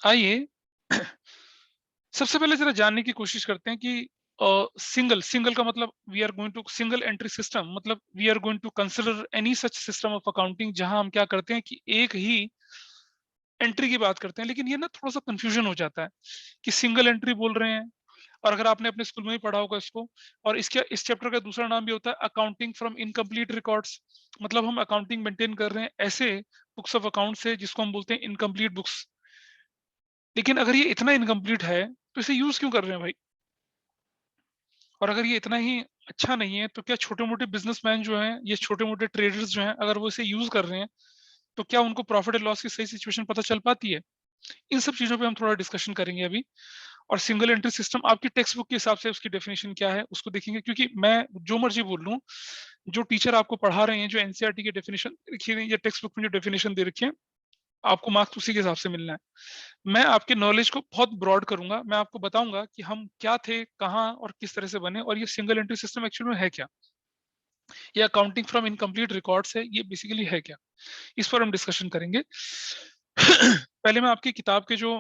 आइए सबसे पहले जरा जानने की कोशिश करते हैं कि सिंगल सिंगल का मतलब we are going to single entry system, मतलब we are going to consider any such system of accounting जहां हम क्या करते हैं कि एक ही एंट्री की बात करते हैं। लेकिन ये ना थोड़ा सा कंफ्यूजन हो जाता है कि सिंगल एंट्री बोल रहे हैं, और अगर आपने अपने स्कूल में ही पढ़ा होगा इसको, और इसके इस चैप्टर का दूसरा नाम भी होता है अकाउंटिंग फ्रॉम इनकम्प्लीट रिकॉर्ड्स। मतलब हम अकाउंटिंग मेंटेन कर रहे हैं ऐसे बुक्स ऑफ अकाउंट से जिसको हम बोलते हैं इनकम्प्लीट बुक्स। लेकिन अगर ये इतना इनकम्प्लीट है तो इसे यूज क्यों कर रहे हैं भाई? और अगर ये इतना ही अच्छा नहीं है तो क्या छोटे-मोटे बिज़नेसमैन जो हैं, ये छोटे-मोटे ट्रेडर्स जो हैं, अगर वो इसे यूज़ कर रहे हैं, तो क्या उनको प्रॉफिट एंड लॉस की सही सिचुएशन पता चल पाती है? इन सब चीज़ों पे हम थोड़ा डिस्कशन करेंगे अभी। और सिंगल एंट्री सिस्टम आपकी टेक्स्ट बुक के हिसाब से उसकी डेफिनिशन क्या है, उसको देखेंगे, क्योंकि मैं जो मर्ज़ी बोल लूँ, जो टीचर आपको पढ़ा रहे हैं, जो एनसीईआरटी की डेफिनिशन लिखी हुई है या टेक्स्ट बुक में जो डेफिनिशन दे रखी है, आपको मार्क्स उसी के हिसाब से मिलना है। मैं आपके नॉलेज को बहुत ब्रॉड करूँगा, मैं आपको बताऊँगा कि हम क्या थे, कहाँ और किस तरह से बने, और ये सिंगल एंट्री सिस्टम एक्चुअल में है क्या? ये अकाउंटिंग फ्रॉम इनकम्प्लीट रिकॉर्ड्स है, ये बेसिकली है क्या? इस पर हम डिस्कशन करेंगे। पहले मैं आपकी किताब के जो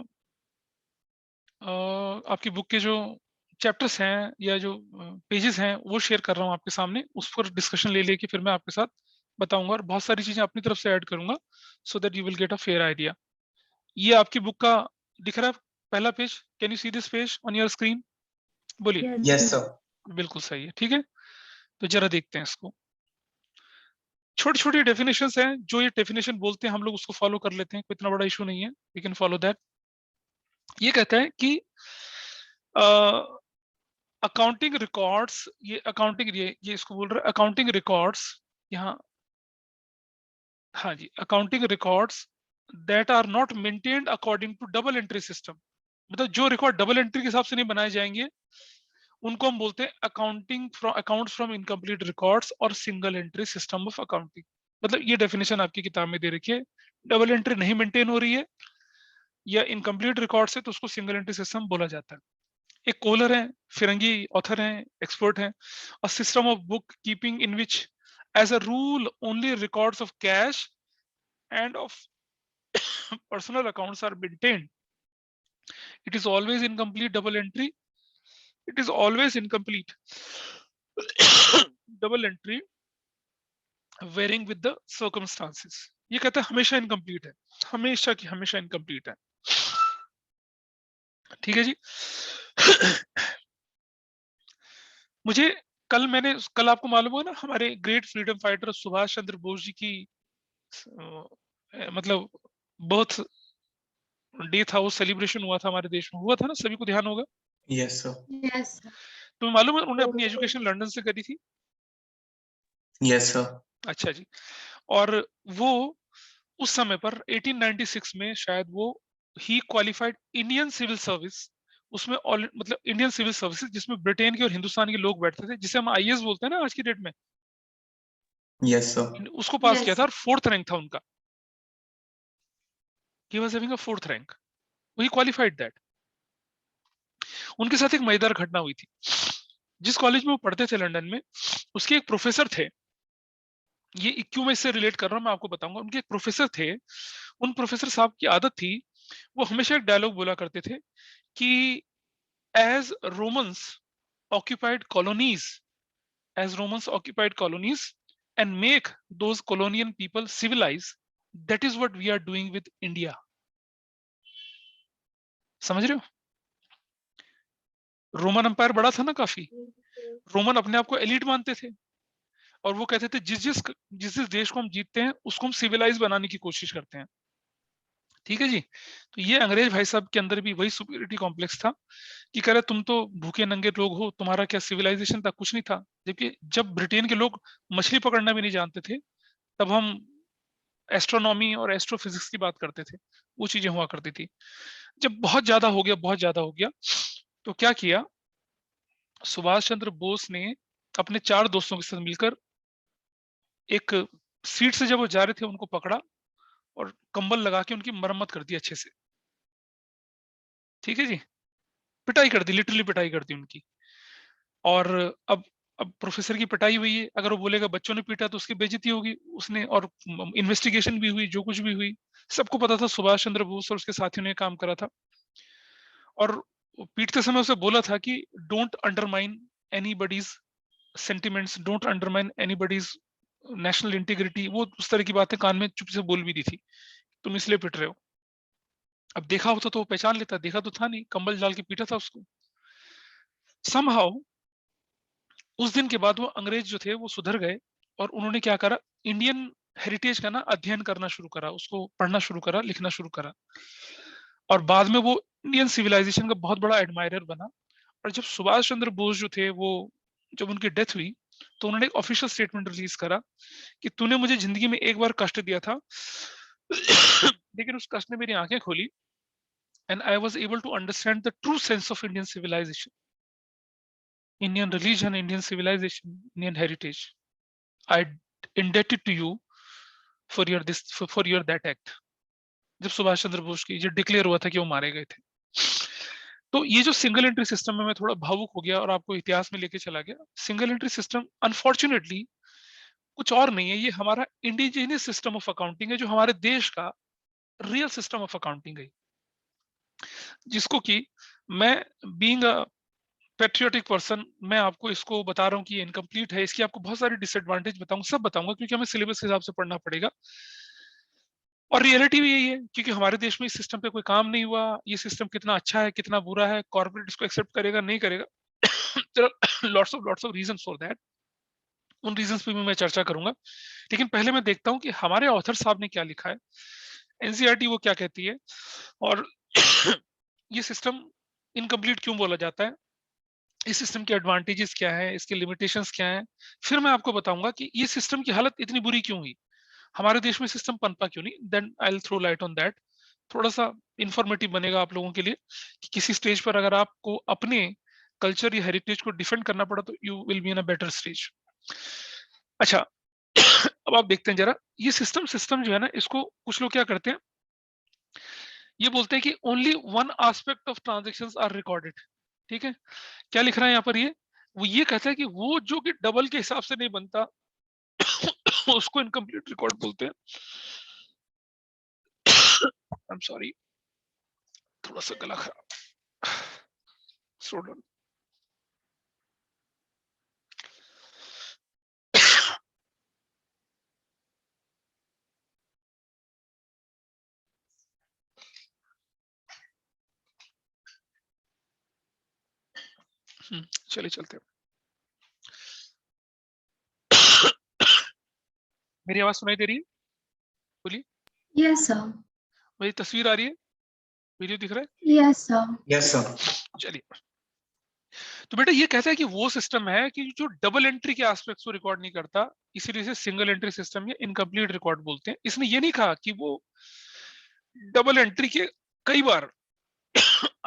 आपकी बुक के जो चैप्टर्स हैं या जो पेजेज़ हैं, वो शेयर कर रहा हूँ आपके सामने, उस पर डिस्कशन ले लेके फिर मैं आपके साथ बताऊँगा और बहुत सारी चीज़ें अपनी तरफ से ऐड करूँगा, so that you will get a fair idea. ये आपकी बुक का दिख रहा है पहला page? Can you see this page on your screen? बोलिए। Yes, yes sir. सर। बिल्कुल सही है, ठीक है? तो ज़रा देखते हैं इसको। छोटी-छोटी डेफिनिशंस हैं, जो ये डेफिनिशन बोलते हैं हम लोग उसको फॉलो कर लेते हैं, कोई इतना बड़ा इश्यू नहीं है, वी कैन फॉलो दैट। ये कहता है कि अ, अकाउंटिंग रिकॉर्ड्स, ये इसको बोल रहा है अकाउंटिंग रिकॉर्ड्स, यहाँ हाँ जी, accounting records that are not maintained according to double entry system. मतलब जो रिकॉर्ड डबल एंट्री के हिसाब से नहीं बनाए जाएँगे, उनको हम बोलते हैं अकाउंट्स फ्रॉम इनकम्प्लीट रिकॉर्ड्स और single entry system of accounting. मतलब ये डेफिनिशन आपकी किताब में दे रखी है। डबल एंट्री नहीं मेंटेन हो रही है या इनकम्प्लीट रिकॉर्ड से, तो उसको सिंगल एंट्री सिस्टम बोला जाता है। एक कोलर है, फिरंगी ऑथर हैं, एक्सपर्ट हैं। A system of book keeping in which as a rule only records of cash and of personal accounts are maintained. It is always incomplete double entry, it is always incomplete double entry varying with the circumstances. ये कहता है हमेशा incomplete है, हमेशा की हमेशा incomplete है। ठीक है जी। मुझे कल आपको मालूम होगा ना, हमारे great freedom fighter Subhash Chandra Bose ji की मतलब बर्थ डे था, वो सेलिब्रेशन हुआ था हमारे देश में, हुआ था ना, सभी को ध्यान होगा। Yes sir. Yes, sir. तो मालूम है उन्होंने अपनी एजुकेशन लंदन से करी थी। Yes sir. अच्छा जी। और वो उस समय पर 1896 में शायद वो ही क्वालिफाइड इंडियन सिविल सर्विस, उसमें ऑल मतलब इंडियन सिविल सर्विसेज जिसमें ब्रिटेन के और हिंदुस्तान के लोग बैठते थे, जिसे हम आईएएस बोलते हैं ना आज की डेट में, यस सर। उसको पास किया Yes, था sir. और फोर्थ रैंक था उनका। He was having a fourth rank, he qualified that. उनके साथ एक मजेदार घटना हुई थी। जिस कॉलेज में वो पढ़ते थे लंदन में, उसके एक प्रोफेसर थे। ये क्यों मैं इससे रिलेट कर रहा हूँ मैं आपको बताऊंगा। उनके एक प्रोफेसर थे, उन प्रोफेसर साहब की आदत थी, वो हमेशा एक डायलॉग बोला करते थे कि as Romans occupied colonies as Romans occupied colonies and make those colonial people civilized, that is what we are doing with India। समझ रहे हो? रोमन अंपायर बड़ा था ना काफी, रोमन अपने आप को एलिट मानते थे, और वो कहते थे जिस जिस देश को हम जीतते हैं उसको हम सिविलाइज बनाने की कोशिश करते हैं। ठीक है जी। तो ये अंग्रेज भाई साहब के अंदर भी वही सुपीरियरिटी कॉम्प्लेक्स था कि कह रहे तुम तो भूखे नंगे लोग हो, तुम्हारा क्या सिविलाइजेशन था? कुछ नहीं था। जबकि जब ब्रिटेन के लोग मछली पकड़ना भी नहीं जानते थे, तब हम एस्ट्रोनॉमी और एस्ट्रोफिजिक्स की बात करते थे, वो चीजें हुआ करती थी। जब बहुत ज्यादा हो गया, बहुत ज्यादा हो गया, तो क्या किया, सुभाष चंद्र बोस ने अपने 4 दोस्तों के साथ मिलकर एक सीट से जब वो जा रहे थे उनको पकड़ा और कंबल लगा के उनकी मरम्मत कर दी अच्छे से। ठीक है जी। पिटाई कर दी, लिटरली पिटाई कर दी उनकी। और अब अब प्रोफेसर की पिटाई हुई है, अगर वो बोलेगा बच्चों ने पीटा तो उसकी बेइज्जती होगी, उसने और इन्वेस्टिगेशन भी हुई, जो कुछ भी हुई, सबको पता था सुभाष चंद्र बोस और उसके साथियों ने काम करा था। और वो पीटते समय उसे बोला था कि don't undermine anybody's sentiments, don't undermine anybody's national integrity, वो उस तरह की बातें कान में चुप से बोल भी दी थी, तुम इसलिए पिट रहे हो। अब देखा होता तो वो पहचान लेता, देखा तो था नहीं, कंबल डाल के पीटा था उसको। समहाउ उस दिन के बाद वो अंग्रेज जो थे वो सुधर गए और उन्होंने क्या करा, इंडियन हेरिटेज का ना अध्ययन करना शुरू करा, उसको पढ़ना शुरू करा, लिखना शुरू करा। और बाद में वो इंडियन सिविलाइजेशन का बहुत बड़ा एडमायरर बना। और जब सुभाष चंद्र बोस जो थे वो, जब उनकी डेथ हुई तो उन्होंने एक ऑफिशियल स्टेटमेंट रिलीज करा कि तूने मुझे जिंदगी में एक बार कष्ट दिया था लेकिन उस कष्ट ने मेरी आंखें खोली and I was able to understand the true sense of Indian civilization, Indian religion, Indian civilization, Indian heritage. I indebted to you for your this, for your that act. जब सुभाष चंद्र बोस की ये डिक्लेयर हुआ था कि वो मारे गए थे। तो ये जो सिंगल एंट्री सिस्टम में मैं थोड़ा भावुक हो गया और आपको इतिहास में लेके चला गया। सिंगल एंट्री सिस्टम अनफॉर्चुनेटली कुछ और नहीं है, ये हमारा इंडिजिनियस सिस्टम ऑफ अकाउंटिंग है, जो हमारे देश का रियल सिस्टम ऑफ अकाउंटिंग है, जिसको कि मैं बीइंग अ पैट्रियोटिक पर्सन मैं आपको इसको बता रहा हूँ कि ये इनकम्प्लीट है। इसकी आपको बहुत सारी डिसएडवांटेज बताऊंगा, सब बताऊंगा, क्योंकि हमें सिलेबस के हिसाब से पढ़ना पड़ेगा। और रियलिटी भी यही है, क्योंकि हमारे देश में इस सिस्टम पे कोई काम नहीं हुआ। ये सिस्टम कितना अच्छा है, कितना बुरा है, कॉर्पोरेट इसको एक्सेप्ट करेगा, नहीं करेगा, there are lots of reasons for that। उन रीजंस पे भी मैं चर्चा करूंगा। लेकिन पहले मैं देखता हूं कि हमारे ऑथर साहब ने क्या लिखा है, एनसीईआरटी वो क्या कहती है, और ये सिस्टम इनकम्प्लीट क्यों बोला जाता है, इस सिस्टम के एडवांटेजेस क्या है, इसके लिमिटेशंस क्या है। फिर मैं आपको बताऊंगा कि ये सिस्टम की हालत इतनी बुरी क्यों हुई, हमारे देश में सिस्टम पनपा क्यों नहीं। Then I will throw light on that. थोड़ा सा इंफॉर्मेटिव बनेगा आप लोगों के लिए कि किसी स्टेज पर अगर आपको अपने कल्चर या हेरिटेज को डिफेंड करना पड़ा तो you will be in a better stage. अच्छा, अब आप देखते हैं जरा, ये सिस्टम सिस्टम जो है ना, इसको कुछ लोग क्या करते हैं, ये बोलते हैं कि only one aspect of transactions are recorded. ठीक है, क्या लिख रहा है यहाँ पर, ये वो ये कहता है कि वो जो कि डबल के हिसाब से नहीं बनता उसको इनकम्प्लीट रिकॉर्ड बोलते हैं। आई एम सॉरी, थोड़ा सा गला खराब, स्लो डाउन। चलिए चलते हैं। मेरी आवाज सुनाई दे रही है, बोलिए। Yes, sir. मेरी तस्वीर आ रही है, वीडियो दिख रहा है? Yes, sir. Yes, sir. चलिए, तो बेटा ये कहता है कि वो सिस्टम है कि जो डबल एंट्री के एस्पेक्ट्स को रिकॉर्ड नहीं करता, इसीलिए से सिंगल एंट्री सिस्टम या इनकम्प्लीट रिकॉर्ड बोलते हैं। इसने ये नहीं कहा कि वो डबल एंट्री के कई बार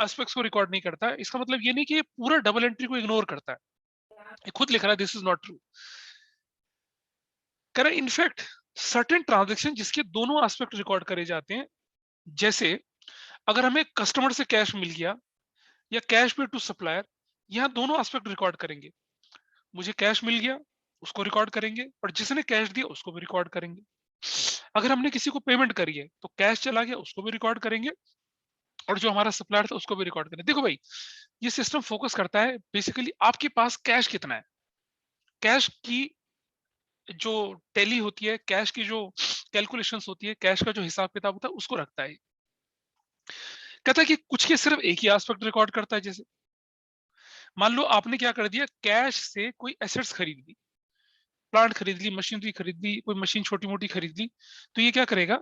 एस्पेक्ट्स को रिकॉर्ड नहीं करता है। इसका मतलब ये नहीं कि ये पूरा डबल एंट्री को इग्नोर करता है, ये खुद लिख रहा है दिस इज नॉट ट्रू। कह रहा है इनफैक्ट सर्टेन ट्रांजेक्शन जिसके दोनों एस्पेक्ट रिकॉर्ड करे जाते हैं, जैसे अगर हमें कस्टमर से कैश मिल गया या कैश पे टू सप्लायर, यहाँ दोनों एस्पेक्ट रिकॉर्ड करेंगे। मुझे कैश मिल गया उसको रिकॉर्ड करेंगे, और जिसने कैश दिया उसको भी रिकॉर्ड करेंगे। अगर हमने किसी को पेमेंट करी है तो कैश चला गया उसको भी रिकॉर्ड करेंगे, और जो हमारा सप्लायर था उसको भी रिकॉर्ड करेंगे। देखो भाई, ये सिस्टम फोकस करता है बेसिकली आपके पास कैश कितना है, कैश की जो टैली होती है, कैश की जो कैलकुलेशंस होती है, कैश का जो हिसाब किताब होता है, उसको रखता है। कहता है कि कुछ के सिर्फ एक ही एस्पेक्ट रिकॉर्ड करता है। जैसे मान लो आपने क्या कर दिया, कैश से कोई एसेट्स खरीद ली, प्लांट खरीद ली, मशीनरी खरीद ली, कोई मशीन छोटी मोटी खरीद ली, तो ये क्या करेगा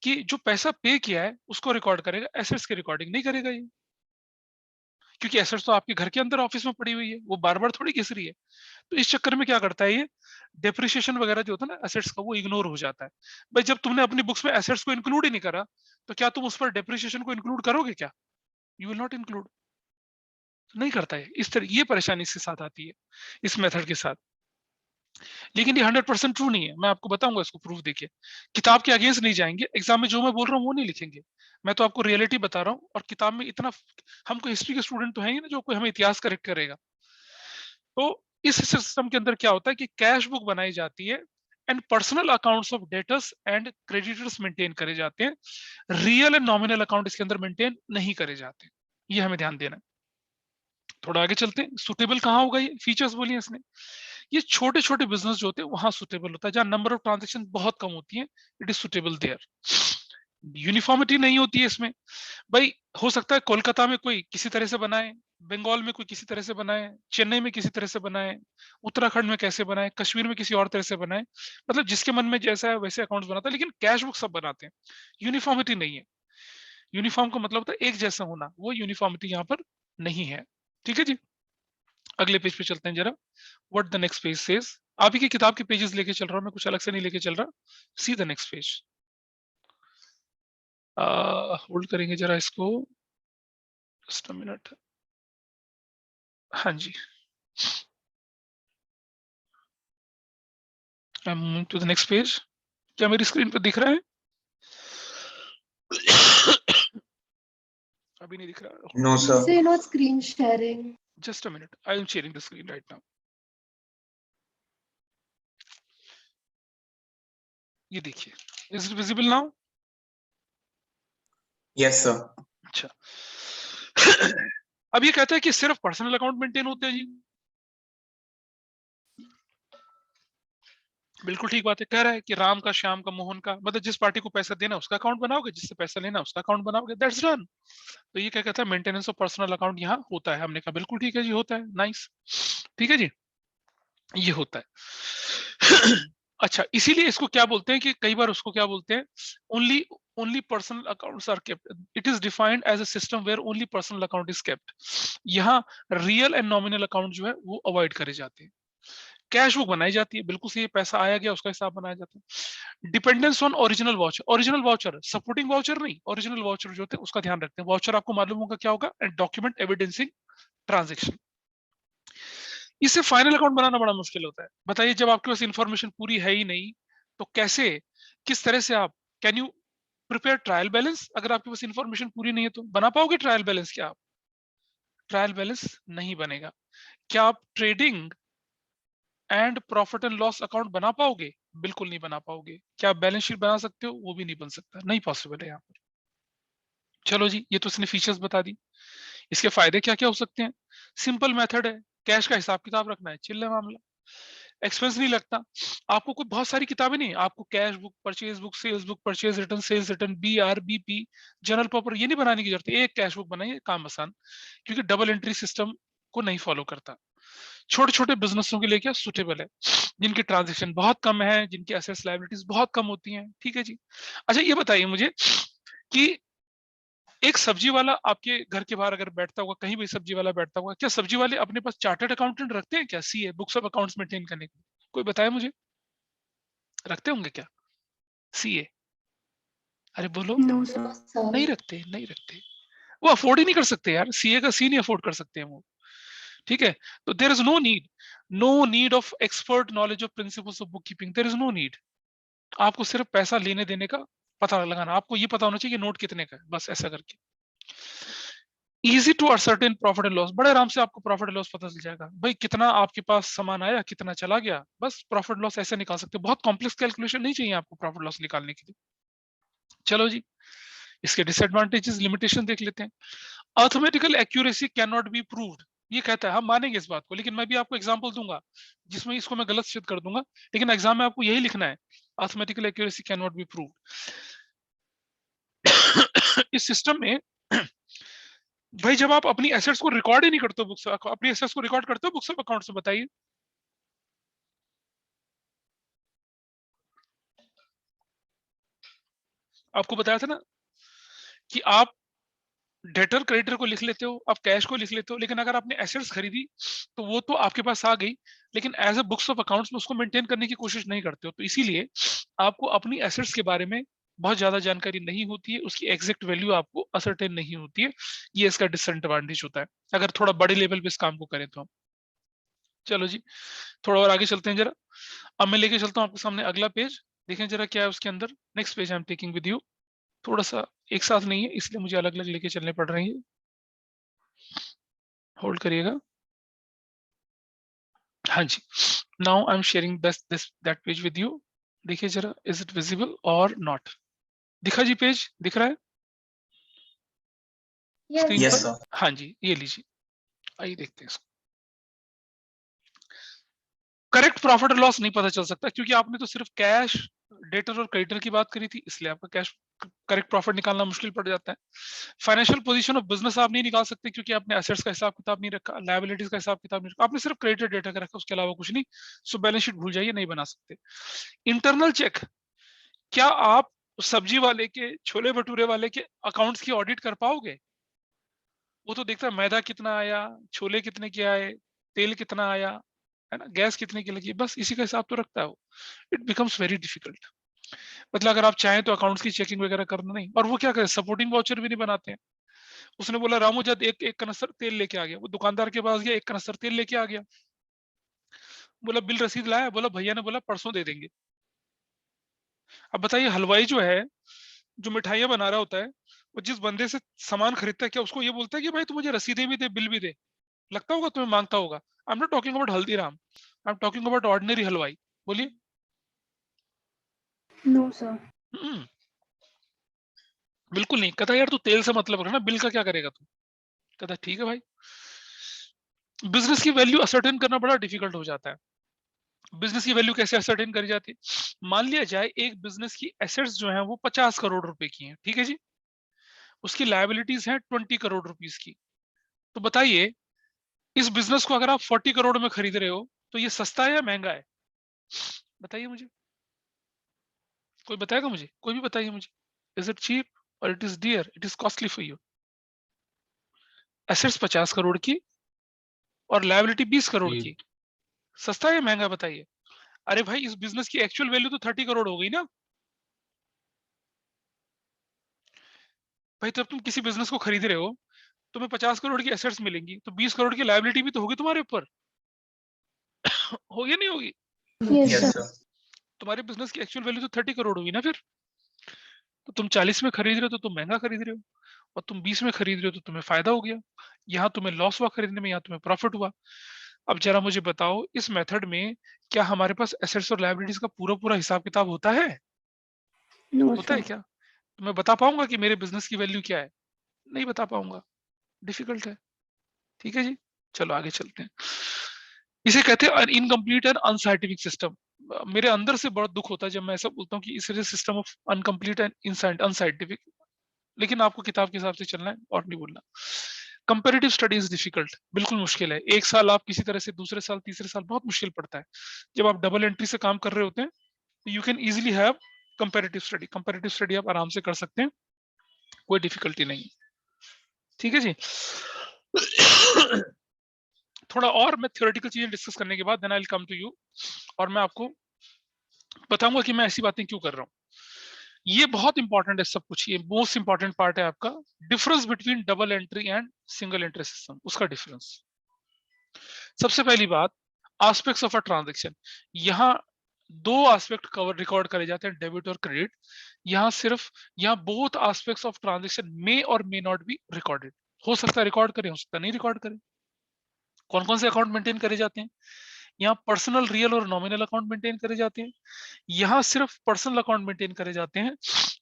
कि जो पैसा पे किया है उसको रिकॉर्ड करेगा, एसेट्स की रिकॉर्डिंग नहीं करेगा ये, क्योंकि एसेट्स तो आपके घर के अंदर ऑफिस में पड़ी हुई है, वो बार बार थोड़ी घिस रही है। तो इस चक्कर में क्या करता है ये, डेप्रिसिएशन वगैरह जो होता है ना एसेट्स का, वो इग्नोर हो जाता है। भाई जब तुमने अपनी बुक्स में एसेट्स को इंक्लूड ही नहीं करा, तो क्या तुम उस पर डेप्रिसिएशन को इंक्लूड करोगे क्या? यू विल नॉट इंक्लूड, नहीं करता है। इस तरह ये परेशानी इसके साथ आती है, इस मेथड के साथ। लेकिन ये 100% ट्रू नहीं है, मैं आपको बताऊंगा इसको प्रूफ। देखिए, किताब के अगेंस्ट नहीं जाएंगे, एग्जाम में जो मैं बोल रहा हूँ वो नहीं लिखेंगे, मैं तो आपको रियलिटी बता रहा हूँ। और किताब में इतना, हमको हिस्ट्री के स्टूडेंट तो है ही ना जो कोई हमें इतिहास करेक्ट करेगा। तो इस सिस्टम के अंदर क्या होता है कि कैश बुक बनाई जाती है and personal accounts of debtors and creditors maintain करे जाते हैं। रियल एंड नॉमिनल अकाउंट इसके अंदर मेंटेन नहीं करे जाते। ये हमें ध्यान देना है। थोड़ा आगे चलते हैं, सुटेबल कहाँ होगा, ये फीचर्स बोलिए इसने। ये छोटे छोटे बिजनेस जो होते हैं वहां सुटेबल होता है, जहां नंबर ऑफ ट्रांजेक्शन बहुत कम होती है, it is suitable there. Uniformity नहीं होती है इसमें। भाई हो सकता है कोलकाता में कोई किसी तरह से बनाए, बंगाल में कोई किसी तरह से बनाए, चेन्नई में किसी तरह से बनाए, उत्तराखंड में कैसे बनाए, कश्मीर में किसी और तरह से बनाए, मतलब जिसके मन में जैसा है वैसे अकाउंट्स बनाता है, लेकिन कैश बुक सब बनाते हैं। यूनिफॉर्मिटी नहीं है। यूनिफॉर्म का मतलब होता है एक जैसा होना, वो यूनिफॉर्मिटी यहाँ पर नहीं है। ठीक है जी, अगले पेज पे चलते हैं जरा। What the next page says. आप ही की किताब के पेजेस लेके चल रहा हूं मैं, कुछ अलग से नहीं लेके चल रहा। See the next page. Hold करेंगे जरा इसको, जस्ट अ मिनट। हाँ जी, I am moving to the next page. क्या मेरी स्क्रीन पर दिख रहा है? अभी नहीं दिख रहा, No, sir. Say not screen sharing. Just a minute, I am sharing the screen right now. ये देखिए, is it visible now? Yes, sir. अच्छा। अब ये कहता है कि सिर्फ पर्सनल अकाउंट मेंटेन होते हैं जी। बिल्कुल ठीक बात है, कह रहा है कि राम का, श्याम का, मोहन का, मतलब जिस पार्टी को पैसा देना उसका अकाउंट बनाओगे, जिससे पैसा लेना उसका अकाउंट बनाओगे, दैट्स डन। तो ये क्या कहता है, मेंटेनेंस ऑफ पर्सनल अकाउंट यहाँ होता है। हमने कहा बिल्कुल ठीक है जी, होता है, नाइस। ठीक है जी, ये होता है। अच्छा, इसीलिए इसको क्या बोलते हैं कि कई बार उसको क्या बोलते हैं, only only personal accounts are kept. It is defined as a system where only personal account is kept. यहाँ रियल एंड नॉमिनल अकाउंट जो है वो अवॉइड करे जाते हैं। कैश बुक बनाई जाती है, बिल्कुल सही, पैसा आया गया उसका हिसाब बनाया जाता है। Dependence on original voucher, original voucher, supporting voucher नहीं, ओरिजिनल वाउचर जो होते हैं उसका ध्यान रखते हैं। वाउचर आपको मालूम होगा क्या होगा, डॉक्यूमेंट एविडेंसिंग ट्रांजेक्शन। इससे फाइनल अकाउंट बनाना बड़ा मुश्किल होता है। बताइए, जब आपके पास इंफॉर्मेशन पूरी है ही नहीं तो कैसे, किस तरह से आप, can you prepare trial balance? अगर आपके पास इंफॉर्मेशन पूरी नहीं है तो बना पाओगे ट्रायल बैलेंस? क्या आप ट्रायल बैलेंस नहीं बनेगा। क्या आप trading and profit and loss account बना पाओगे? बिल्कुल नहीं बना पाओगे। क्या आप बैलेंस शीट बना सकते हो? वो भी नहीं बन सकता, नहीं पॉसिबल है यहाँ पर। चलो जी, ये तो इसने फीचर्स बता दी। इसके फायदे क्या क्या हो सकते हैं? सिंपल मेथड है, कैश का हिसाब किताब रखना है, चिल्ला मामला। एक्सपेंस नहीं लगता आपको, कोई बहुत सारी किताबें नहीं, आपको cash book, purchase book, sales book, purchase return, sales return, BR BP, journal proper, ये नहीं बनाने की जरूरत है। एक कैश बुक बनाइए, काम आसान, क्योंकि डबल एंट्री सिस्टम को नहीं फॉलो करता। छोटे छोटे बिजनेसों के लिए क्या सुटेबल है, जिनकी ट्रांजेक्शन बहुत कम है, जिनकी एसेट्स लायबिलिटीज बहुत कम होती हैं। ठीक है जी। अच्छा, ये बताइए मुझे कि एक सब्जी वाला आपके घर के बाहर अगर बैठता होगा, कहीं भी सब्जी वाला बैठता होगा, क्या सब्जी वाले अपने पास चार्टर्ड अकाउंटेंट रखते हैं क्या, CA, books of accounts maintain करने के लिए? कोई बताए मुझे, रखते होंगे क्या CA? अरे बोलो। No, sir. नहीं रखते, नहीं रखते। वो अफोर्ड ही नहीं कर सकते यार, CA का C नहीं अफोर्ड कर सकते हैं वो। ठीक है, तो there is no need of expert knowledge of principles of book keeping, there is no need. आपको सिर्फ पैसा लेने देने का पता लगाना, आपको ये पता होना चाहिए कि नोट कितने का है, बस ऐसा करके। Easy to ascertain profit and loss, बड़े आराम से आपको प्रॉफिट एंड लॉस पता चल जाएगा। भाई कितना आपके पास सामान आया, कितना चला गया, बस प्रॉफिट लॉस ऐसे निकाल सकते हो। बहुत कॉम्प्लेक्स कैलकुलेशन नहीं चाहिए आपको प्रॉफिट लॉस निकालने के लिए। चलो जी, इसके डिसएडवांटेजेस, लिमिटेशन देख लेते हैं। Arithmetical accuracy can not be proved, ये कहता है, हम मानेंगे इस बात को, लेकिन मैं भी आपको एग्जांपल दूंगा जिसमें इसको मैं गलत सिद्ध कर दूंगा, लेकिन एग्जाम में आपको यही लिखना है, arithmetical accuracy can not be proved. इस सिस्टम में भाई जब आप अपनी एसेट्स को रिकॉर्ड ही नहीं करते हो, बुक्स, अपनी एसेट्स को रिकॉर्ड करते हो बुक्स ऑफ अकाउंट्स में, बताइए। आपको बताया था ना कि आप डेटर क्रेडिटर को लिख लेते हो, आप कैश को लिख लेते हो, लेकिन अगर आपने एसेट्स खरीदी तो वो तो आपके पास आ गई, लेकिन as a books of accounts में उसको मेंटेन करने की कोशिश नहीं करते हो। तो इसीलिए आपको अपनी एसेट्स के बारे में बहुत ज्यादा जानकारी नहीं होती है, उसकी एग्जैक्ट वैल्यू आपको असरटेन नहीं होती है। ये इसका डिसएडवांटेज होता है अगर थोड़ा बड़े लेवल पे इस काम को करें तो। चलो जी, थोड़ा और आगे चलते हैं जरा। अब मैं लेके चलता हूँ आपके सामने अगला पेज, देखें जरा क्या है उसके अंदर। Next page I am taking with you. थोड़ा सा एक साथ नहीं है, इसलिए मुझे अलग अलग लेके चलने पड़ रही है, होल्ड करिएगा। हाँ जी, now I am sharing that page with you. देखिए जरा, is it visible or not? दिखा जी, पेज दिख रहा है स्क्रीन Yes, पर? sir. हाँ जी, ये लीजिए, आइए देखते हैं इसको। करेक्ट प्रॉफिट और लॉस नहीं पता चल सकता क्योंकि आपने तो सिर्फ कैश, डेटर और क्रेडिटर की बात करी थी, इसलिए आपका कैश करेक्ट प्रॉफिट निकालना मुश्किल पड़ जाता है। फाइनेंशियल पोजीशन ऑफ बिजनेस आप नहीं निकाल सकते क्योंकि आपने एसेट्स का हिसाब किताब नहीं रखा, लायबिलिटीज का हिसाब किताब नहीं रखा, आपने सिर्फ क्रेडिटर डेटा का रखा, उसके अलावा कुछ नहीं। सो बैलेंस शीट भूल जाइए, नहीं बना सकते। इंटरनल चेक, क्या आप सब्जी वाले के, छोले भटूरे वाले के अकाउंट्स की ऑडिट कर पाओगे? वो तो देखता है मैदा कितना आया, छोले कितने के आए, तेल कितना आया, है ना, गैस कितने की लगी, बस इसी का हिसाब तो रखता है वो। It becomes very difficult. मतलब अगर आप चाहें तो अकाउंट्स की चेकिंग वगैरह करना नहीं, और वो क्या करे, सपोर्टिंग वाउचर भी नहीं बनाते हैं। उसने बोला रामू जद एक एक कनस्तर तेल लेके आ गया, वो दुकानदार के पास गया, एक कनस्तर तेल लेके आ गया, बोला बिल रसीद लाया, बोला भैया ने बोला परसों दे देंगे। अब बताइए, हलवाई जो है, जो मिठाइयां बना रहा होता है, वो जिस बंदे से सामान खरीदता है, क्या उसको ये बोलता है कि भाई तू मुझे रसीदें भी दे, बिल भी दे? लगता होगा तुम्हें, मांगता होगा। I am not talking about Haldiram, I am talking about ordinary halwai. बोलिए। No sir. बिल्कुल नहीं। कहता यार तू तेल से मतलब रखना, बिल का क्या करेगा तू? कहता ठीक है भाई। बिजनेस की वैल्यू असर्टेन करना बड़ा डिफिकल्ट हो जाता है। बिजनेस की वैल्यू कैसे असर्टेन करी जाती है? मान लिया जाए एक बिजनेस की एसेट्स जो है वो 50 करोड़ रुपए की हैं, ठीक है जी। उसकी लायबिलिटीज हैं 20 करोड़ रुपीस की। तो बताइए, इस बिजनेस को अगर आप 40 करोड़ में खरीद रहे हो तो ये सस्ता है या महंगा है? बताइए मुझे, कोई बताएगा मुझे? कोई भी बताइए मुझे। इज इट चीप और it is dear, it is costly for you? Assets 50 crore की और लायबिलिटी 20 करोड़ की, सस्ता है या महंगा? बताइए। अरे भाई, इस बिजनेस की एक्चुअल वैल्यू तो 30 करोड़ हो गई ना भाई। जब तुम किसी बिजनेस को खरीद रहे हो, तुम्हें 50 करोड़ की एसेट्स मिलेंगी, तो 20 करोड़ की लायबिलिटी भी तो होगी तुम्हारे ऊपर, होगी नहीं होगी? Yes Yes, sir. sir. तुम्हारे बिजनेस की एक्चुअल वैल्यू तो 30 करोड़ हुई ना फिर। तो तुम 40 में खरीद रहे हो तो तुम महंगा खरीद रहे हो, और तुम 20 में खरीद रहे हो तो तुम्हें फायदा हो गया। यहाँ तुम्हें लॉस हुआ खरीदने में, यहाँ तुम्हें प्रॉफिट हुआ। अब जरा मुझे बताओ, इस मेथड में क्या हमारे पास एसेट्स और लायबिलिटीज का पूरा पूरा हिसाब किताब होता है? नो होता है सर। क्या? तो मैं बता पाऊंगा कि मेरे बिजनेस की वैल्यू क्या है? नहीं बता पाऊंगा, डिफिकल्ट है। ठीक है जी, चलो आगे चलते हैं। इसे कहते हैं इनकम्प्लीट एंड अनसाइंटिफिक सिस्टम। मेरे अंदर से बहुत दुख होता है जब मैं ऐसा बोलता हूँ कि इस system of incomplete and unscientific. लेकिन आपको किताब के हिसाब से चलना है और नहीं बोलना। कंपेरेटिव स्टडीज डिफिकल्ट, बिल्कुल मुश्किल है। एक साल आप किसी तरह से, दूसरे साल, तीसरे साल बहुत मुश्किल पड़ता है। जब आप डबल एंट्री से काम कर रहे होते हैं, you can easily have comparative study. Comparative study आप आराम से कर सकते हैं, कोई डिफिकल्टी नहीं। ठीक है जी। थोड़ा और मैं थ्योरेटिकल चीजें डिस्कस करने के बाद then I will come to you, और मैं आपको बताऊंगा कि मैं ऐसी बातें क्यों कर रहा हूँ। ये बहुत इंपॉर्टेंट है सब कुछ, ये मोस्ट इंपॉर्टेंट पार्ट है आपका। Difference between double entry and single entry system, उसका डिफरेंस। सबसे पहली बात, एस्पेक्ट्स ऑफ अ ट्रांजैक्शन। यहाँ दो एस्पेक्ट कवर रिकॉर्ड करे जाते हैं, डेबिट और क्रेडिट। यहाँ बोथ एस्पेक्ट्स ऑफ ट्रांजैक्शन मे और मे नॉट बी रिकॉर्डेड। हो सकता है रिकॉर्ड करें, हो सकता है नहीं रिकॉर्ड करें। कौन कौन से अकाउंट मेंटेन करे जाते हैं? यहाँ पर्सनल, रियल और नॉमिनल अकाउंट मेंटेन करे जाते हैं। यहाँ सिर्फ पर्सनल अकाउंट मेंटेन करे जाते हैं,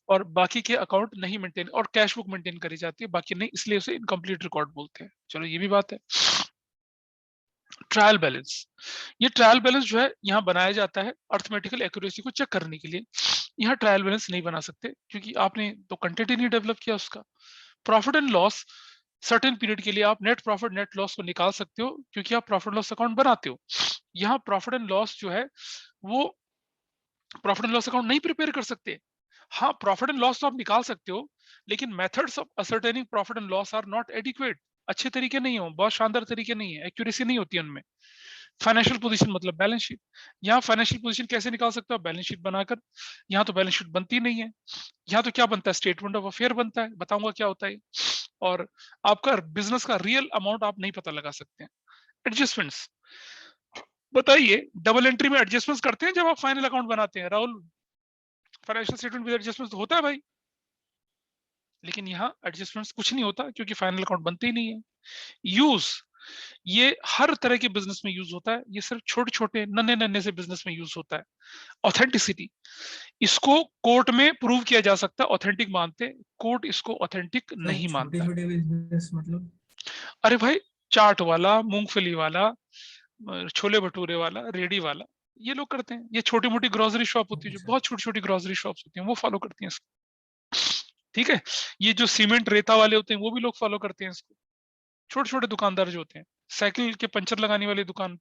और बाकी के अकाउंट नहीं मेंटेन, और कैश बुक मेंटेन करी जाती है, बाकी नहीं, इसलिए उसे इनकम्प्लीट रिकॉर्ड बोलते हैं। चलो ये भी बात है। ट्रायल बैलेंस, ये ट्रायल बैलेंस जो है यहाँ बनाया जाता है अर्थमेटिकल एक्यूरेसी को चेक करने के लिए। यहाँ ट्रायल बैलेंस नहीं बना सकते क्योंकि आपने तो कंटेंट ही नहीं डेवलप किया उसका। Profit and loss, certain period के लिए आप नेट प्रॉफिट नेट लॉस को निकाल सकते हो क्योंकि आप प्रॉफिट लॉस अकाउंट बनाते हो। यहाँ प्रॉफिट एंड लॉस जो है वो प्रॉफिट एंड लॉस अकाउंट नहीं प्रिपेयर कर सकते। हाँ, प्रॉफिट एंड लॉस तो आप निकाल सकते हो, लेकिन methods of ascertaining profit and loss are not adequate. अच्छे तरीके नहीं हो, बहुत शानदार तरीके नहीं है, एक्यूरेसी नहीं होती उनमें। फाइनेंशियल पोजीशन मतलब बैलेंस शीट। यहाँ फाइनेंशियल पोजीशन कैसे निकाल सकते हो? बैलेंस शीट बनाकर। यहाँ तो बैलेंस शीट बनती नहीं है। यहाँ तो क्या बनता है? स्टेटमेंट ऑफ अफेयर बनता है, बताऊंगा क्या होता है। और आपका बिजनेस का रियल अमाउंट आप नहीं पता लगा सकते हैं। एडजस्टमेंट्स, बताइए, डबल एंट्री में एडजस्टमेंट्स करते हैं जब आप फाइनल अकाउंट बनाते हैं Rahul? Financial statement with adjustments तो होता है भाई, लेकिन यहाँ एडजस्टमेंट्स कुछ नहीं होता क्योंकि फाइनल अकाउंट बनते ही नहीं है। यूज, ये हर तरह के बिजनेस में यूज होता है, ये सिर्फ छोटे छोटे नन्हे नन्हे से बिजनेस में यूज होता है। ऑथेंटिसिटी, इसको कोर्ट में प्रूव किया जा सकता है, ऑथेंटिक मानते, कोर्ट इसको ऑथेंटिक सर नहीं छोटे मानता। छोटे बिजनेस मतलब? अरे भाई, चाट वाला, मूंगफली वाला, छोले भटूरे वाला, रेडी वाला, ये लोग करते हैं। ये छोटी मोटी ग्रोसरी शॉप होती है, जो अच्छा। बहुत छोटी छोटी ग्रोसरी शॉप्स होती हैं, वो फॉलो करती हैं इसको। ठीक है, ये जो सीमेंट रेता वाले होते हैं वो भी लोग फॉलो करते हैं इसको। छोटे छोटे दुकानदार जो होते हैं, साइकिल के पंचर लगाने वाली दुकान,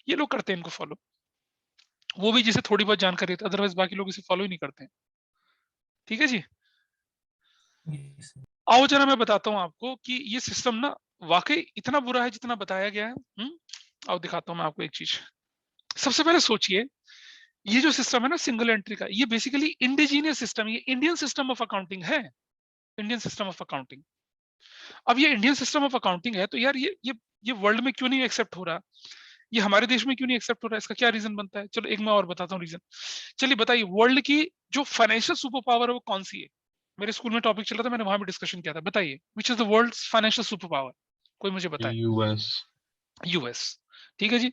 ये लोग करते हैं इनको फॉलो। वो भी जिसे थोड़ी बहुत जानकारी है, अदरवाइज बाकी लोग इसे फॉलो ही नहीं करते हैं। ठीक है जी। Yes, sir. आओ जरा मैं बताता हूँ आपको कि ये सिस्टम ना वाकई इतना बुरा है जितना बताया गया है। आओ दिखाता हूँ मैं आपको एक चीज। सबसे पहले सोचिए, ये जो सिस्टम है ना सिंगल एंट्री का, ये बेसिकली इंडिजीनियस सिस्टम, ये इंडियन सिस्टम ऑफ अकाउंटिंग है। Indian system of accounting. अब ये इंडियन सिस्टम ऑफ अकाउंटिंग है, तो यार ये वर्ल्ड में क्यों नहीं एक्सेप्ट हो रहा? ये हमारे देश में क्यों नहीं एक्सेप्ट हो रहा है? इसका क्या रीजन बनता है? चलो एक मैं और बताता हूँ रीजन। चलिए बताइए, वर्ल्ड की जो फाइनेंशियल सुपर पावर है वो कौन सी है? मेरे स्कूल में टॉपिक चल रहा था, मैंने वहां भी डिस्कशन किया था। बताइए, which is the world financial super power? कोई मुझे बताए। यूएस। यूएस। ठीक है जी।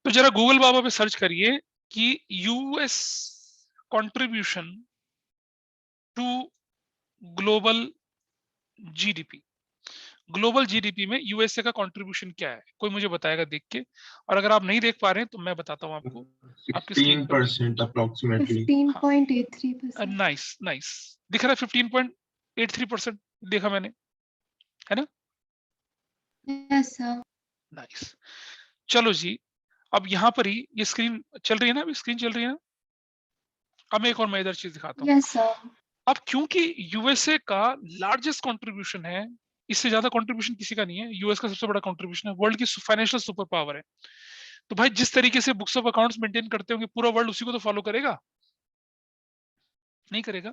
तो जरा गूगल बाबा पे सर्च करिए कि US contribution to global GDP. Global GDP में यूएसए का कंट्रीब्यूशन क्या है? कोई मुझे बताएगा देख के। और अगर आप नहीं देख पा रहे हैं तो मैं बताता हूँ आपको, आपकी स्क्रीन पर। 16% अप्रोक्सीमेटली। 15.83%। Nice nice. दिख रहा है 15.83% देखा मैंने, है ना? Yes sir. नाइस। चलो जी, अब यहाँ पर ही ये स्क्रीन चल रही है ना, अभी स्क्रीन चल रही है ना? अब मैं एक और मजेदार चीज दिखाता हूँ। Yes sir. अब क्योंकि यूएसए का लार्जेस्ट कंट्रीब्यूशन है, इससे ज्यादा कंट्रीब्यूशन किसी का नहीं है, यूएस का सबसे बड़ा कंट्रीब्यूशन है, वर्ल्ड की फाइनेंशियल सुपर पावर है। तो भाई जिस तरीके से बुक्स ऑफ अकाउंट्स मेंटेन करते होंगे, पूरा वर्ल्ड उसी को तो फॉलो करेगा? नहीं करेगा?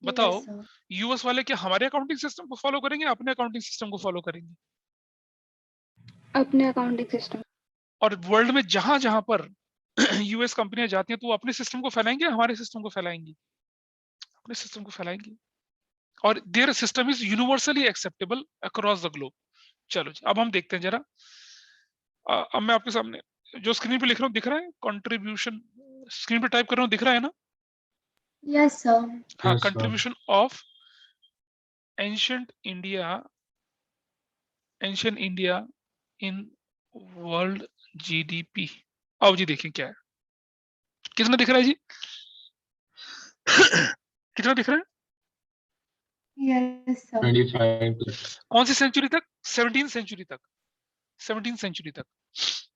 बताओ, यस सर। यूएस वाले क्या हमारे अकाउंटिंग सिस्टम को फॉलो करेंगे, अपने अकाउंटिंग सिस्टम को फॉलो करेंगे? अपने अकाउंटिंग सिस्टम। और वर्ल्ड में जहां जहां पर यूएस कंपनियां जाती हैं, तो वो अपने सिस्टम को फैलाएंगे, हमारे सिस्टम को फैलाएंगी? अपने सिस्टम को फैलाएंगी। और there system is universally acceptable across the globe. चलो जी, अब हम देखते हैं जरा। अब मैं आपके सामने जो स्क्रीन पे लिख रहा हूँ दिख रहा है? कंट्रीब्यूशन स्क्रीन पे टाइप कर रहा हूँ, दिख रहा है ना? Yes sir. हाँ, Yes, sir. Contribution of ancient India in world GDP. आओ जी देखें क्या है, कितना दिख रहा है जी? कितना दिख रहा है? Yes sir. 25%. कौन सी सेंचुरी तक? 17th सेंचुरी तक। 17th सेंचुरी तक।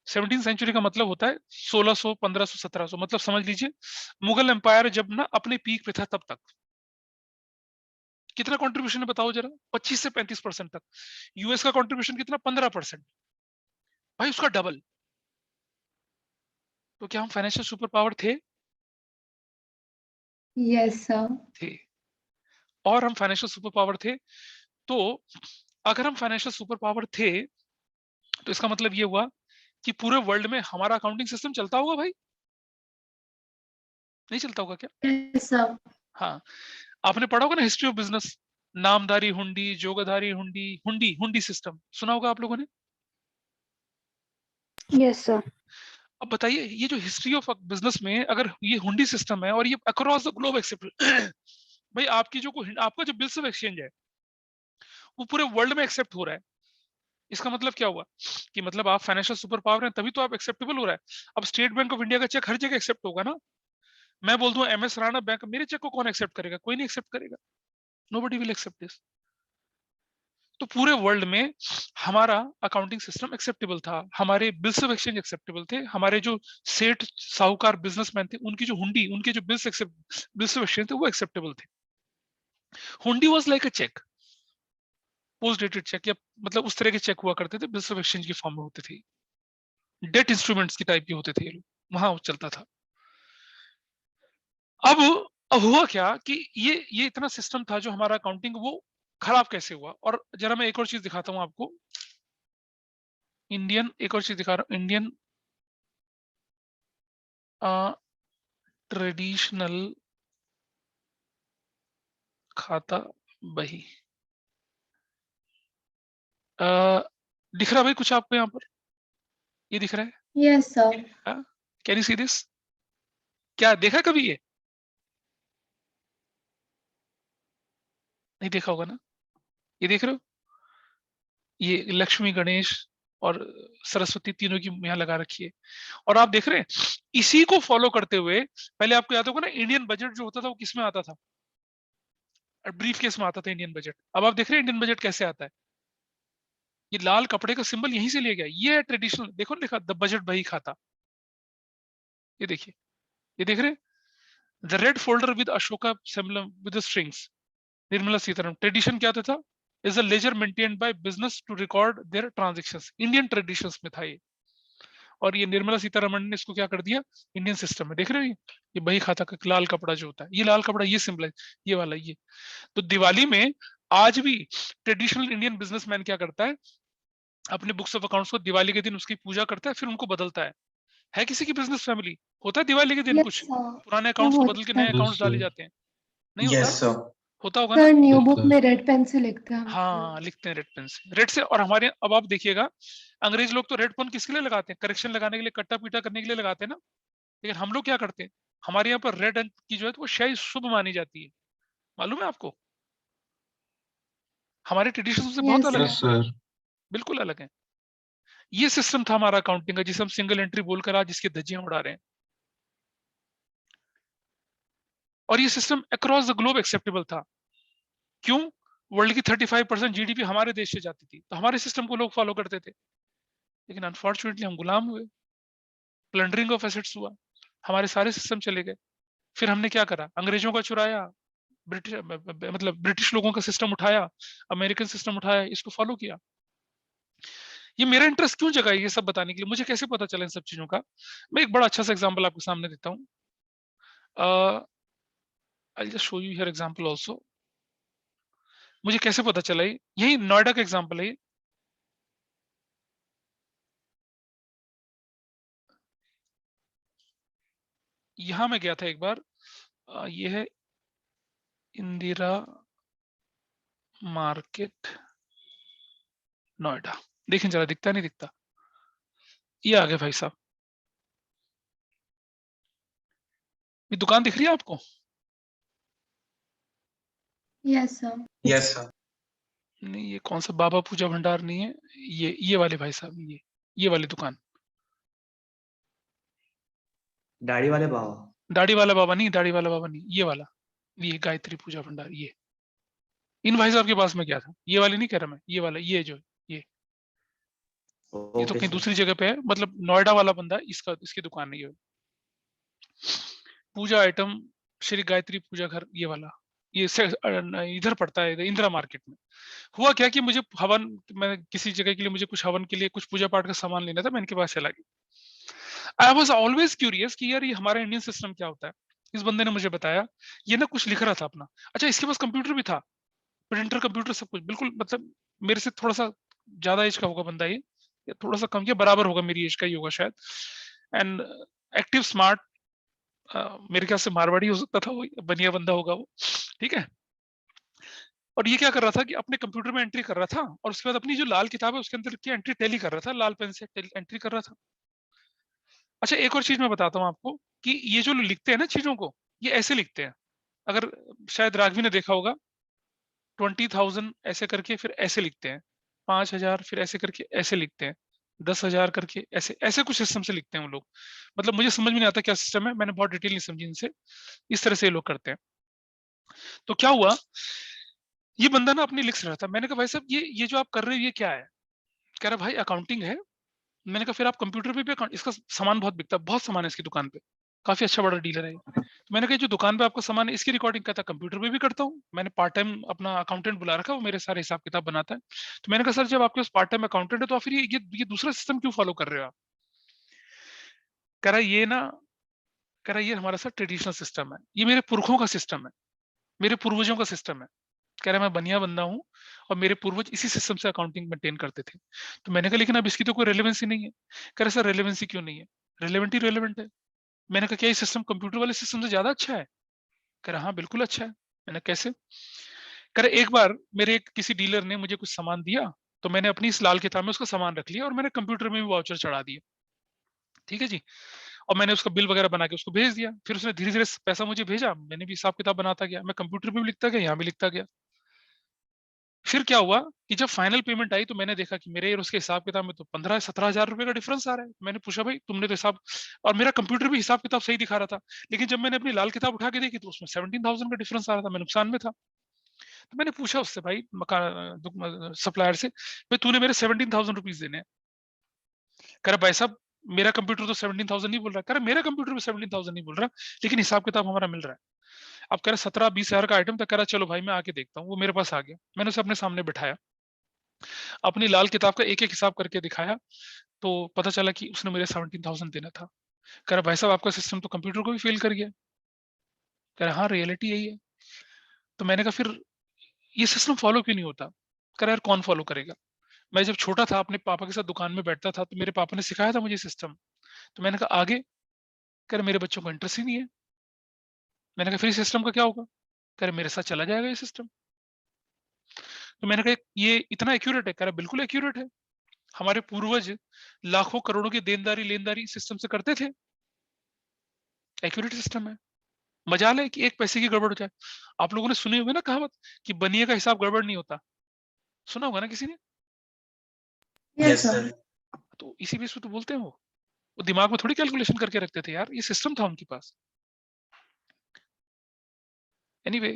17th सेंचुरी का मतलब होता है 1600, 1500, 1700, मतलब समझ लीजिए मुगल एम्पायर जब ना अपने पीक पे था तब तक। कितना कंट्रीब्यूशन है बताओ जरा? 25 से 35% तक। यूएस का कंट्रीब्यूशन कितना? 15%। भाई उसका डबल। तो क्या हम फाइनेंशियल सुपर पावर थे? Yes sir. थे। और हम फाइनेंशियल सुपर पावर थे, तो अगर हम फाइनेंशियल सुपर पावर थे, तो इसका मतलब ये हुआ कि पूरे वर्ल्ड में हमारा अकाउंटिंग सिस्टम चलता होगा भाई? नहीं चलता होगा क्या? Yes sir. हाँ, आपने पढ़ा होगा ना हिस्ट्री ऑफ बिजनेस, नामधारी हुंडी, जोगधारी हुंडी, हुंडी हुंडी सिस्टम सुना होगा आप लोगों ने। Yes sir. अब बताइए, ये जो हिस्ट्री ऑफ बिजनेस में अगर ये हुंडी सिस्टम है और ये अक्रॉस द ग्लोब एक्सेप्ट भाई आपकी जो आपका जो बिल्स ऑफ एक्सचेंज है वो पूरे वर्ल्ड में एक्सेप्ट हो रहा है। इसका मतलब क्या हुआ कि मतलब आप फाइनेंशियल सुपर पावर हैं, तभी तो आप एक्सेप्टेबल हो रहा है। अब स्टेट बैंक ऑफ इंडिया का चेक हर जगह एक्सेप्ट होगा ना। मैं बोल दूं एमएस राणा बैंक, मेरे चेक को कौन एक्सेप्ट करेगा? कोई नहीं एक्सेप्ट करेगा। Nobody will accept this. तो पूरे वर्ल्ड में हमारा अकाउंटिंग सिस्टम एक्सेप्टेबल था, हमारे बिल्स ऑफ एक्सचेंज एक्सेप्टेबल थे, हमारे जो सेठ साहूकार बिजनेसमैन थे उनकी जो हुंडी, उनके जो बिल्स ऑफ एक्सचेंज थे वो एक्सेप्टेबल थे। Hundi was like a cheque, post dated cheque, या मतलब उस तरह के चेक हुआ करते थे, बिल्स ऑफ एक्सचेंज के फॉर्म में होते थे, डेट इंस्ट्रूमेंट्स की टाइप के होते थे ये लोग, वहां चलता था। अब हुआ क्या कि ये इतना सिस्टम था जो हमारा अकाउंटिंग, वो खराब कैसे हुआ? और जरा मैं एक और चीज दिखाता हूं आपको। एक और चीज दिखा रहा हूं, इंडियन ट्रेडिशनल खाता बही। दिख रहा है भाई कुछ आपको यहाँ पर? ये दिख रहा है? Yes, sir. Can you see this? क्या देखा कभी ये? नहीं देखा होगा ना? ये देख रहे हो? ये लक्ष्मी, गणेश और सरस्वती तीनों की यहाँ लगा रखी है। और आप देख रहे हैं इसी को फॉलो करते हुए पहले आपको याद होगा ना, इंडियन बजट जो होता था वो किसमें आता था? ब्रीफ केस में आता था इंडियन बजट। अब आप देख रहे हैं इंडियन बजट कैसे आता है? ये लाल कपड़े का सिंबल यहीं से लिया गया। ये है ट्रेडिशनल, देखो ना लिखा द बजट बही खाता। ये देखिए, ये देख रहे हैं the red folder with Ashoka symbol with strings. Nirmala Sitharaman. Tradition क्या था? Is a ledger maintained by business to record their transactions. Indian traditions में था ये। और ये निर्मला सीतारमण ने इसको क्या कर दिया इंडियन सिस्टम में। देख रहे हो ये बही खाता का लाल कपड़ा जो होता है, ये लाल कपड़ा, ये सिंबल है, ये वाला ये। तो दिवाली में आज भी ट्रेडिशनल इंडियन बिजनेसमैन क्या करता है, अपने बुक्स ऑफ अकाउंट्स को दिवाली के दिन उसकी पूजा करता है, फिर उनको बदलता है किसी की बिजनेस फैमिली होता है दिवाली के दिन Yes, कुछ sir. पुराने अकाउंट्स को होता बदल के है। नए अकाउंट्स Yes, डाले sir. जाते हैं? नहीं होता? Yes, sir. होता होगा ना? Sir new Yes, book sir. में रेड पेन से लिखते हैं हम हाँ लिखते हैं रेड पेन से, रेड से। और हमारे अब आप देखिएगा अंग्रेज लोग तो रेड पेन किसके लिए लगाते हैं? करेक्शन लगाने के लिए, कट्टा पीटा करने के लिए लगाते हैं ना। लेकिन हम लोग क्या करते हैं, हमारे यहाँ पर रेड अंक की जो है वो शायद शुभ मानी जाती है। मालूम है आपको? हमारे ट्रेडिशन से बहुत Yes, अलग Yes, है, sir. बिल्कुल अलग है। ये सिस्टम था हमारा अकाउंटिंग का, जिसे हम सिंगल एंट्री बोलकर आज इसके धज्जियां उड़ा रहे हैं। और ये system across the globe acceptable था। क्यों? वर्ल्ड की 35% जीडीपी हमारे देश से जाती थी, तो हमारे सिस्टम को लोग फॉलो करते थे। लेकिन अनफॉर्चुनेटली हम गुलाम हुए, प्लंडरिंग ऑफ एसेट्स हुआ, हमारे सारे सिस्टम चले गए। फिर हमने क्या करा, अंग्रेजों का चुराया, ब्रिटिश मतलब ब्रिटिश लोगों का सिस्टम उठाया, अमेरिकन सिस्टम उठाया, इसको फॉलो किया। ये मेरा इंटरेस्ट क्यों जगा ये सब बताने के लिए, मुझे कैसे पता चला इन सब चीजों का? मैं एक बड़ा अच्छा सा एग्जांपल आपके सामने देता हूँ। I just show you here example also. मुझे कैसे पता चला, यही नोएडा का एग्जांपल है ये। यहां मैं गया था एक बार, ये है इंदिरा मार्केट नोएडा। देखें जरा, दिखता नहीं दिखता? ये आ गए भाई साहब, ये दुकान दिख रही है आपको? yes, sir. Yes, sir. नहीं, ये कौन सा बाबा पूजा भंडार नहीं है, ये वाले भाई साहब, ये वाली दुकान। दाढ़ी वाले बाबा। दाढ़ी वाला बाबा नहीं, दाढ़ी वाला बाबा नहीं, ये वाला, ये गायत्री पूजा भंडार। ये इन भाई साहब के पास में गया था, ये वाली नहीं कह रहा मैं, ये वाला, ये जो ये तो ओके कहीं सर। दूसरी जगह पे है, मतलब नोएडा वाला बंदा, इसकी दुकान नहीं है। पूजा आइटम श्री गायत्री पूजा घर, ये वाला, ये इधर पड़ता है, इंदिरा मार्केट में। हुआ क्या कि मुझे हवन, मैं किसी जगह के लिए, मुझे कुछ हवन के लिए कुछ पूजा पाठ का सामान लेना था, मैं इनके पास चला गया। आई वॉज ऑलवेज क्यूरियस कि यार ये हमारा इंडियन सिस्टम क्या होता है। इस बंदे ने मुझे बताया, ये ना कुछ लिख रहा था अपना। अच्छा, इसके पास कंप्यूटर भी था, प्रिंटर, कंप्यूटर, सब कुछ, बिल्कुल मतलब मेरे से थोड़ा सा ज्यादा एज का होगा बंदा ये, या थोड़ा सा कम, या बराबर होगा, मेरी एज का ही होगा शायद। एंड एक्टिव, स्मार्ट, मेरे ख्याल से मारवाड़ी हो सकता था वो, बनिया बंदा होगा वो, ठीक है। और ये क्या कर रहा था कि अपने कंप्यूटर में एंट्री कर रहा था, और उसके बाद अपनी जो लाल किताब है उसके अंदर की एंट्री टैली कर रहा था, लाल पेन से एंट्री कर रहा था। अच्छा, एक और चीज मैं बताता हूँ आपको कि ये जो लिखते हैं ना चीजों को, ये ऐसे लिखते हैं। अगर शायद राघवी ने देखा होगा, 20,000 ऐसे करके फिर ऐसे लिखते हैं, 5,000 फिर ऐसे करके ऐसे लिखते हैं, 10,000 करके ऐसे ऐसे कुछ सिस्टम से लिखते हैं वो लोग। मतलब मुझे समझ में नहीं आता क्या सिस्टम है, मैंने बहुत डिटेल नहीं समझी इनसे, इस तरह से ये लोग करते हैं। तो क्या हुआ, ये बंदा ना अपनी लिख रहा था। मैंने कहा भाई साहब ये जो आप कर रहे हो ये क्या है? कह रहा भाई अकाउंटिंग है। मैंने कहा फिर आप कंप्यूटर पे भी इसका सामान बहुत बिकता है, बहुत सामान है इसकी दुकान पे, काफी अच्छा बड़ा डीलर है। तो मैंने कहा जो दुकान पे आपका सामान है इसकी रिकॉर्डिंग कहता कंप्यूटर पे भी करता हूँ, मैंने पार्ट टाइम अपना अकाउंटेंट बुला रखा है, वो मेरे सारे हिसाब किताब बनाता है। तो मैंने कहा सर जब आपके पास पार्ट टाइम अकाउंटेंट है तो फिर ये दूसरा सिस्टम क्यों फॉलो कर रहे हो आप? कह रहा ये हमारा सर ट्रेडिशनल सिस्टम है, ये मेरे पुरखों का सिस्टम है, मेरे पूर्वजों का सिस्टम है। कह रहा मैं बनिया बंदा हूँ और मेरे पूर्वज इसी सिस्टम से अकाउंटिंग मेंटेन करते थे। तो मैंने कहा लेकिन अब इसकी तो कोई रेलेवेंसी नहीं है। कह रहे सर रेलेवेंसी क्यों नहीं है? रेलेवेंट ही रेलेवेंट है। मैंने कहा क्या ये सिस्टम कंप्यूटर वाले सिस्टम से ज्यादा अच्छा है? कह रहा हाँ बिल्कुल अच्छा है। मैंने कैसे? कह रहे एक बार मेरे किसी डीलर ने मुझे कुछ सामान दिया, तो मैंने अपनी इस लाल किताब में उसका सामान रख लिया और मैंने कंप्यूटर में भी वाउचर चढ़ा दिया, ठीक है जी। और मैंने उसका बिल वगैरह बना के उसको भेज दिया। फिर उसने धीरे-धीरे पैसा मुझे भेजा, मैंने भी हिसाब किताब बनाता गया, मैं कंप्यूटर पे भी लिखता गया, यहाँ भी लिखता गया। फिर क्या हुआ कि जब फाइनल पेमेंट आई तो मैंने देखा कि मेरे और उसके हिसाब किताब में तो 15-17 हज़ार रुपए का डिफरेंस आ रहा है। मैंने पूछा भाई तुमने तो हिसाब, और मेरा कंप्यूटर भी हिसाब किताब सही दिखा रहा था, लेकिन जब मैंने अपनी लाल किताब उठा के देखी तो उसमें 17,000 का डिफरेंस आ रहा था, मैं नुकसान में था। तो मैंने पूछा उससे भाई सप्लायर से, भाई तूने मेरे 17,000 रुपीज देने हैं। कह रहा भाई साहब मेरा कंप्यूटर तो 17,000 नहीं बोल रहा। कह रहा मेरा कंप्यूटर भी 17,000 नहीं बोल रहा, लेकिन हिसाब किताब हमारा मिल रहा है। अब कह रहा 17-20 हज़ार का आइटम था। कह रहा चलो भाई मैं आके देखता हूँ। वो मेरे पास आ गया, मैंने उसे अपने सामने बिठाया, अपनी लाल किताब का एक एक हिसाब करके दिखाया, तो पता चला कि उसने मेरे 17,000 देना था। कह रहा भाई साहब आपका सिस्टम तो कंप्यूटर को भी फेल कर गया। कह रहा हाँ रियलिटी यही है। तो मैंने कहा फिर ये सिस्टम फॉलो क्यों नहीं होता? कह रहा यार कौन फॉलो करेगा? मैं जब छोटा था अपने पापा के साथ दुकान में बैठता था तो मेरे पापा ने सिखाया था मुझे सिस्टम। तो मैंने कहा आगे? कह रहा मेरे बच्चों को इंटरेस्ट ही नहीं है। मैंने कहा फिर सिस्टम का क्या होगा? कह रहा मेरे साथ चला जाएगा ये सिस्टम। तो मैंने कहा ये इतना एक्यूरेट है? कह रहा बिल्कुल एक्यूरेट है। हमारे पूर्वज लाखों करोड़ों की देनदारी लेनदारी सिस्टम से करते थे। एक्यूरेट सिस्टम है। मजाल है कि एक पैसे की गड़बड़ हो जाए। आप लोगों ने सुनी होगी ना कहावत कि बनिए का हिसाब गड़बड़ नहीं होता। सुना होगा ना किसी ने? Yes, Yes, sir. sir. तो इसी बेस पे तो बोलते हैं वो दिमाग में थोड़ी कैलकुलेशन करके रखते थे यार, ये सिस्टम था उनके पास। एनीवे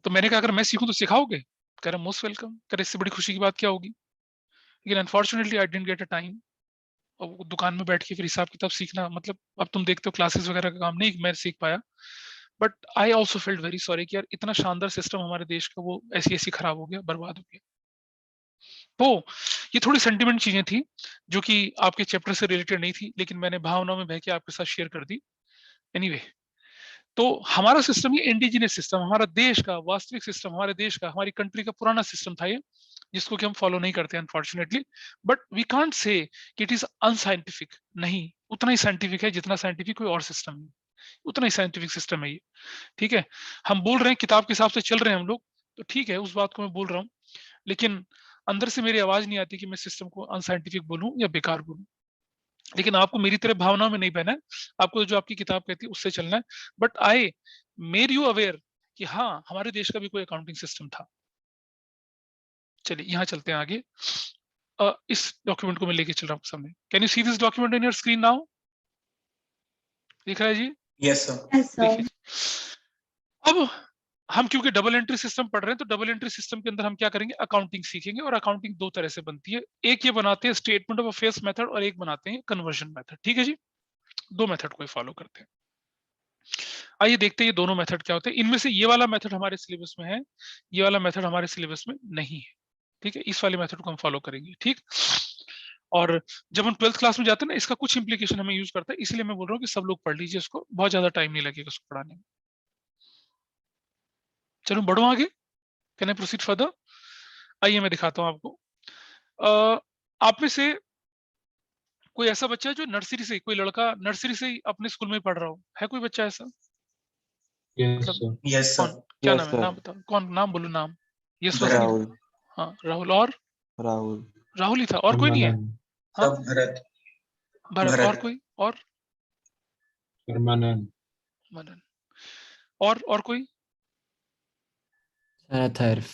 तो मैंने कहा अगर मैं सीखूं तो सिखाओगे? कह रहा मोस्ट वेलकम। कह रहा इससे बड़ी खुशी की बात क्या होगी? लेकिन unfortunately I didn't get a time. और वो दुकान में बैठ के फिर हिसाब किताब सीखना, मतलब अब तुम देखते हो क्लासेस वगैरह का काम नहीं मैं सीख पाया। But I also felt very sorry कि यार इतना शानदार सिस्टम हमारे देश का वो ऐसी ऐसी खराब हो गया, बर्बाद हो गया। तो ये थोड़ी सेंटिमेंट चीजें थी जो कि आपके चैप्टर से रिलेटेड नहीं थी, लेकिन मैंने भावनाओं में बह के आपके साथ शेयर कर दी। एनीवे तो हमारा सिस्टम ये इंडिजिनस सिस्टम, हमारा देश का वास्तविक सिस्टम, हमारे देश का, हमारी कंट्री का पुराना सिस्टम था ये, जिसको कि हम फॉलो नहीं करते unfortunately. But we can't say कि इट इज अनसाइंटिफिक। नहीं, उतना ही साइंटिफिक है जितना साइंटिफिक कोई और सिस्टम है, उतना ही साइंटिफिक सिस्टम है ये। ठीक है, हम बोल रहे हैं किताब के हिसाब से चल रहे हैं हम लोग, तो ठीक है उस बात को मैं बोल रहा हूँ, लेकिन अंदर से मेरी आवाज नहीं आती कि मैं सिस्टम को अनसाइंटिफिक बोलूं या बेकार बोलूं। लेकिन आपको मेरी तरह भावनाओं में नहीं बहना है, आपको जो आपकी किताब कहती है उससे चलना है। But I made you aware कि हाँ हमारे देश का भी कोई अकाउंटिंग सिस्टम था। चलिए यहाँ चलते हैं आगे। इस डॉक्यूमेंट को मैं लेके चल रहा हूँ सामने। Can you see this document in your screen now? दिख रहा है जी? Yes, sir. Yes, sir. देखिए अब हम क्योंकि डबल एंट्री सिस्टम पढ़ रहे हैं तो डबल एंट्री सिस्टम के अंदर हम क्या करेंगे, अकाउंटिंग सीखेंगे। और अकाउंटिंग दो तरह से बनती है, एक ये बनाते हैं स्टेटमेंट ऑफ अफेयर्स मेथड और एक बनाते हैं कन्वर्जन मेथड। ठीक है जी, दो मेथड को फॉलो करते हैं। आइए देखते हैं ये दोनों मेथड क्या होते हैं। इनमें से ये वाला मेथड हमारे सिलेबस में है, ये वाला मेथड हमारे सिलेबस में नहीं है। ठीक है, इस वाले मेथड को हम फॉलो करेंगे। ठीक, और जब हम 12th क्लास में जाते हैं ना इसका कुछ इंप्लीकेशन हमें यूज करता है, इसलिए मैं बोल रहा हूँ कि सब लोग पढ़ लीजिए इसको, बहुत ज्यादा टाइम नहीं लगेगा उसको पढ़ाने में। चलो बढ़ो आगे, कैन आई प्रोसीड फर्दर? आइए मैं दिखाता हूँ आपको। आप में से कोई ऐसा बच्चा है जो नर्सरी से, कोई लड़का नर्सरी से ही अपने स्कूल में पढ़ रहा हो? है कोई बच्चा ऐसा? Yes, मतलब sir. Yes, sir. कौन, क्या Yes, नाम है, sir. नाम बताओ, कौन नाम बोलो, नाम। यस वसीम। राहुल हाँ राहुल, और राहुल राहुल ही था और कोई नहीं है? Permanent. हाँ Sir, Bharat. भरत, और Bharat. कोई? और Permanent. मनन, और कोई? अथर्व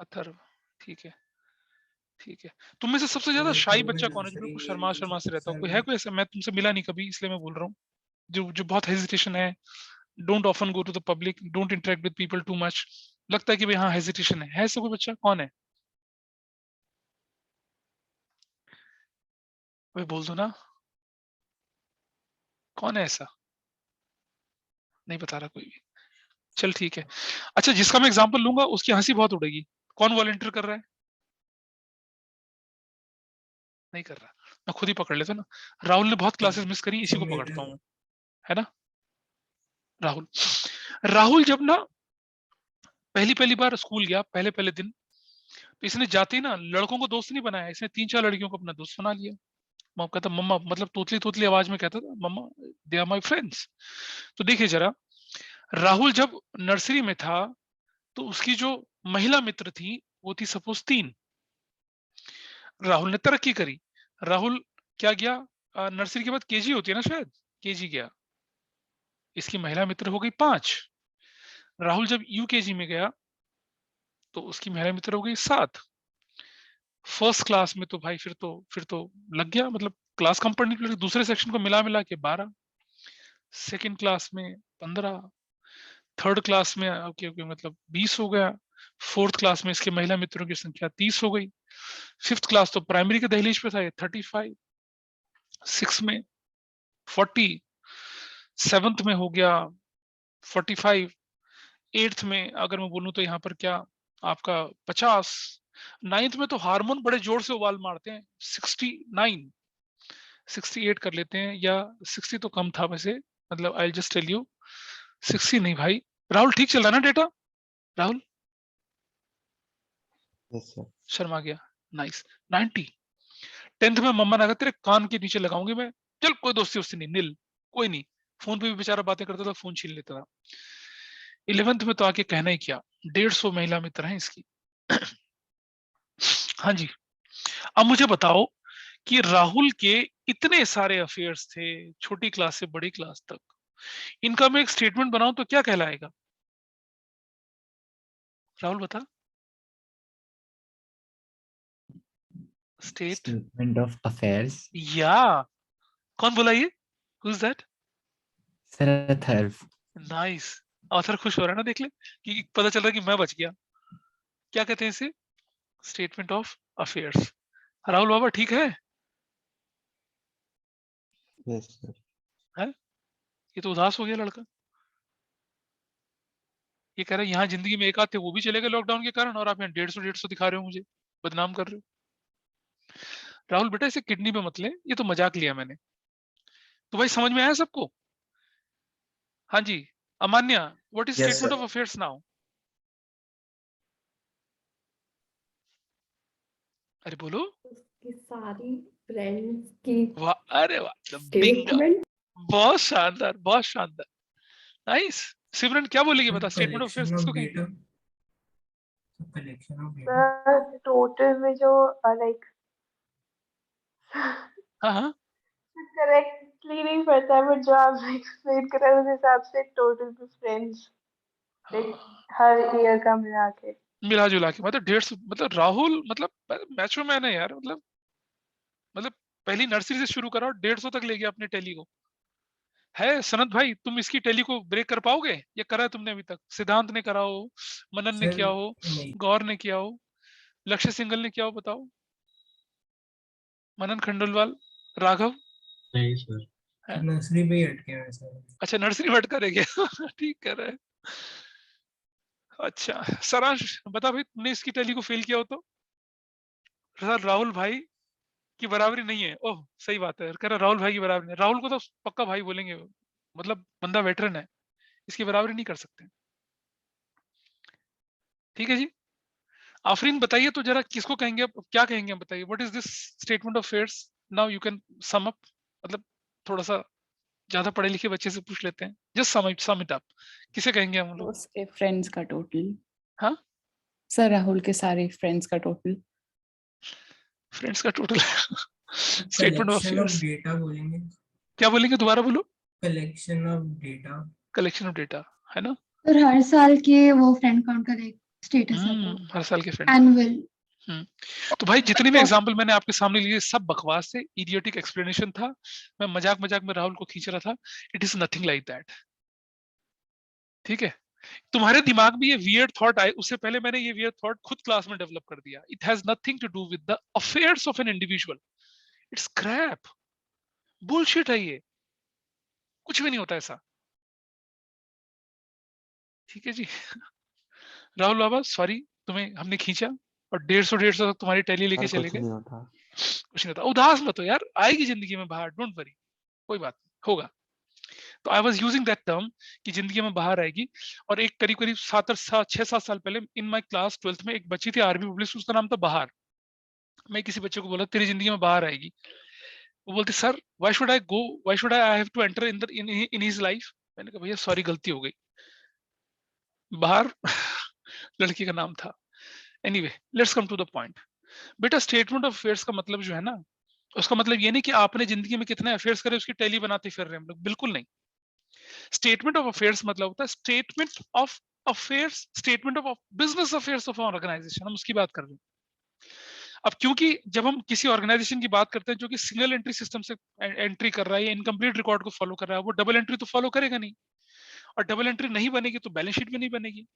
अथर्व, ठीक है ठीक है। तुम में से सबसे ज्यादा शाई बच्चा कौन है जो बिल्कुल शर्मा शर्मा से रहता हो? कोई है कोई ऐसा? मैं तुमसे मिला नहीं कभी इसलिए मैं बोल रहा हूँ, जो जो बहुत हेजिटेशन है, don't often go to the public, don't interact with people too much, लगता है कि भाई हाँ हेजिटेशन है ऐसा कोई बच्चा कौन है? भाई बोल दो ना, कौन है ऐसा? नहीं बता रहा कोई भी, चल ठीक है। अच्छा जिसका मैं एग्जांपल लूंगा उसकी हंसी बहुत उड़ेगी। कौन वॉलंटियर कर रहा है? नहीं कर रहा, मैं खुद ही पकड़ लेता ना। राहुल ने बहुत क्लासेस मिस करी, इसी को पकड़ता हूँ, है ना? राहुल, राहुल जब ना पहली बार स्कूल गया, पहले पहले दिन, तो इसने जाते ही ना लड़कों को दोस्त नहीं बनाया, इसने 3-4 लड़कियों को अपना दोस्त बना लिया। वो कहता मम्मा, मतलब तोतली तोतली आवाज में कहता था मम्मा दे आर माय फ्रेंड्स। तो देखिए जरा, राहुल जब नर्सरी में था तो उसकी जो महिला मित्र थी वो थी सपोज 3, राहुल ने तरक्की करी। राहुल क्या गया, नर्सरी के बाद केजी होती है ना, शायद केजी गया, इसकी महिला मित्र हो गई 5। राहुल जब यूकेजी में गया तो उसकी महिला मित्र हो गई 7। फर्स्ट क्लास में तो भाई फिर तो लग गया, मतलब क्लास कम पढ़नी पड़ी, दूसरे सेक्शन को मिला के 12, सेकंड क्लास में 15, थर्ड क्लास में ओके मतलब 20 हो गया, फोर्थ क्लास में इसके महिला मित्रों की संख्या 30 हो गई, फिफ्थ क्लास तो प्राइमरी के दहलीज पे था, ये 35, सिक्स में 40, सेवंथ में हो गया 45, एट्थ में अगर मैं बोलूं तो यहाँ पर क्या आपका 50, नाइन्थ में तो हार्मोन बड़े जोर से उबाल मारते हैं, 69, 68 कर लेते हैं, या 60 तो कम था वैसे, मतलब आई जस्ट टेल यू 60 नहीं भाई। राहुल ठीक चल रहा ना data? Rahul yes sir. Sharma गया, नाइस, 90। 10th में मम्मा ने कहा तेरे कान के नीचे लगाऊंगी मैं, चल कोई दोस्ती उससे नहीं, नील, कोई नहीं, फोन पे भी बेचारा बातें करता था, फोन छीन लेता था। 11th में तो आके कहना ही क्या, 150 महिला मित्र हैं इसकी। हाँ जी, अब मुझे बताओ कि राहुल के इतने सारे अफेयर्स थे, छोटी क्लास से बड़ी क्लास तक, इनका मैं एक स्टेटमेंट बनाऊं तो क्या कहलाएगा? राहुल बता। Statement of affairs. या कौन बोला ये? Who's that? Sir, Atharv. Nice, author खुश हो रहा है ना, देख ले कि पता चल रहा है कि मैं बच गया। क्या कहते हैं इसे? Statement of affairs. राहुल बाबा ठीक है? Yes sir. है? ये तो उदास हो गया लड़का, ये कह रहा है यहाँ जिंदगी में एक आध थे वो भी चले गए लॉकडाउन के कारण, और आप यहाँ 150 दिखा रहे हो, मुझे बदनाम कर रहे हो। राहुल बेटा इसे किडनी पे मत ले, ये तो मजाक लिया मैंने। तो भाई समझ में आया सबको? हाँ जी, Amanya, what is Yes, statement sir. Of affairs now? अरे बोलो। उसकी सारी फ्रेंड्स की वाह, अरे वाह, बिंगो, स्टेटमेंट। बहुत शानदार, बहुत शानदार, नाइस। सिमरन क्या बोलेगी, बता स्टेटमेंट ऑफ अफेयर्स collection किसको of कहेंगे? data. So collection of data. Total में जो लाइक हाँ हाँ, करेक्टली नहीं पता, बट जो आप एक्सप्लेन कर रहे हैं उस हिसाब से टोटल टू फ्रेंड्स हर ईयर का मिला के। मिला जुला के मतलब 150, मतलब राहुल मतलब मैचो मैन है यार, मतलब पहली नर्सरी से शुरू करा और 150 तक ले गया अपने टैली को। है सनत भाई, तुम इसकी टैली को ब्रेक कर पाओगे? ये करा है तुमने अभी तक? सिद्धांत ने करा हो, मनन ने Sir, किया हो, नहीं गौर ने किया हो, लक्ष्य सिंगल ने किया हो, बताओ। मनन खंडलवाल, राघव नहीं सर। है? नर्सरी पे ही अटके हैं सर। अच्छा नर्सरी में अटका रह गया ठीक कर रहा है। अच्छा सारांश बता भाई, तुमने इसकी टैली को फेल किया हो तो? सर राहुल भाई की बराबरी नहीं है। ओह सही बात है, कह रहा राहुल भाई की बराबरी नहीं। राहुल को तो पक्का भाई बोलेंगे, मतलब बंदा वेटरन है, इसकी बराबरी नहीं कर सकते। ठीक है जी, आफरीन बताइए तो जरा किसको कहेंगे आप, क्या कहेंगे आप बताइए, what is this statement of affairs now, you can sum up, मतलब थोड़ा सा ज्यादा पढ़े लिखे बच्चे से पूछ लेते हैं, जस्ट सम इट अप, किसे कहेंगे हम लोग? उसके फ्रेंड्स का टोटल। हाँ सर राहुल के सारे फ्रेंड्स का टोटल। फ्रेंड्स का total statement of collection of affairs data बोलेंगे। क्या बोलेंगे, दोबारा बोलो। collection of data. Collection of data है ना? और हर साल के वो फ्रेंड काउंट का एक स्टेटस आता है, हर साल के फ्रेंड। एनुअल। तो भाई जितने भी एग्जाम्पल मैंने आपके सामने लिए सब बकवास थे, इडियोटिक एक्सप्लेनेशन था, मैं मजाक मजाक में राहुल को खींच रहा था, it is nothing like that. ठीक है, तुम्हारे दिमाग में ये वियर्ड थॉट आए उससे पहले मैंने ये वियर्ड थॉट खुद क्लास में डेवलप कर दिया। It has nothing to do with the affairs of an individual, it's crap, bullshit है ये, कुछ भी नहीं होता ऐसा। ठीक है जी राहुल बाबा सॉरी, तुम्हें हमने खींचा और 150 तक तुम्हारी टैली लेके सर चले कुछ गए। नहीं होता। कुछ नहीं होता, उदास मत हो यार, आएगी जिंदगी में बाहर, डोंट वरी, कोई बात नहीं, होगा। तो I was using that term कि जिंदगी में बाहर आएगी। और एक करीब करीब 6-7 साल पहले इन माय क्लास 12th में एक बच्ची थी आरबी पब्लिक, उसका नाम था बाहर। मैं किसी बच्चे को बोला तेरी जिंदगी में बाहर आएगी, वो बोलती sir why should I go, why should I have to enter in his life. मैंने कहा भैया सॉरी गलती हो गई, बाहर लड़की का नाम था। Anyway let's come to the point. बेटा स्टेटमेंट ऑफ अफेयर्स का मतलब जो है ना, उसका मतलब ये नहीं कि आपने जिंदगी में कितने अफेयर्स करे उसकी टैली बनाते फिर रहे हैं हम लोग, बिल्कुल नहीं। स्टेटमेंट ऑफ अफेयर्स मतलब होता है statement of affairs, statement of business affairs of organisation, हम उसकी बात कर रहे हैं। अब क्योंकि जब हम किसी ऑर्गेनाइजेशन की बात करते हैं जो कि सिंगल एंट्री सिस्टम से एंट्री कर रहा है या इनकम्प्लीट रिकॉर्ड को फॉलो कर रहा है, वो डबल एंट्री तो फॉलो करेगा नहीं, और डबल एंट्री नहीं बनेगी तो बैलेंस शीट भी नहीं बनेगी।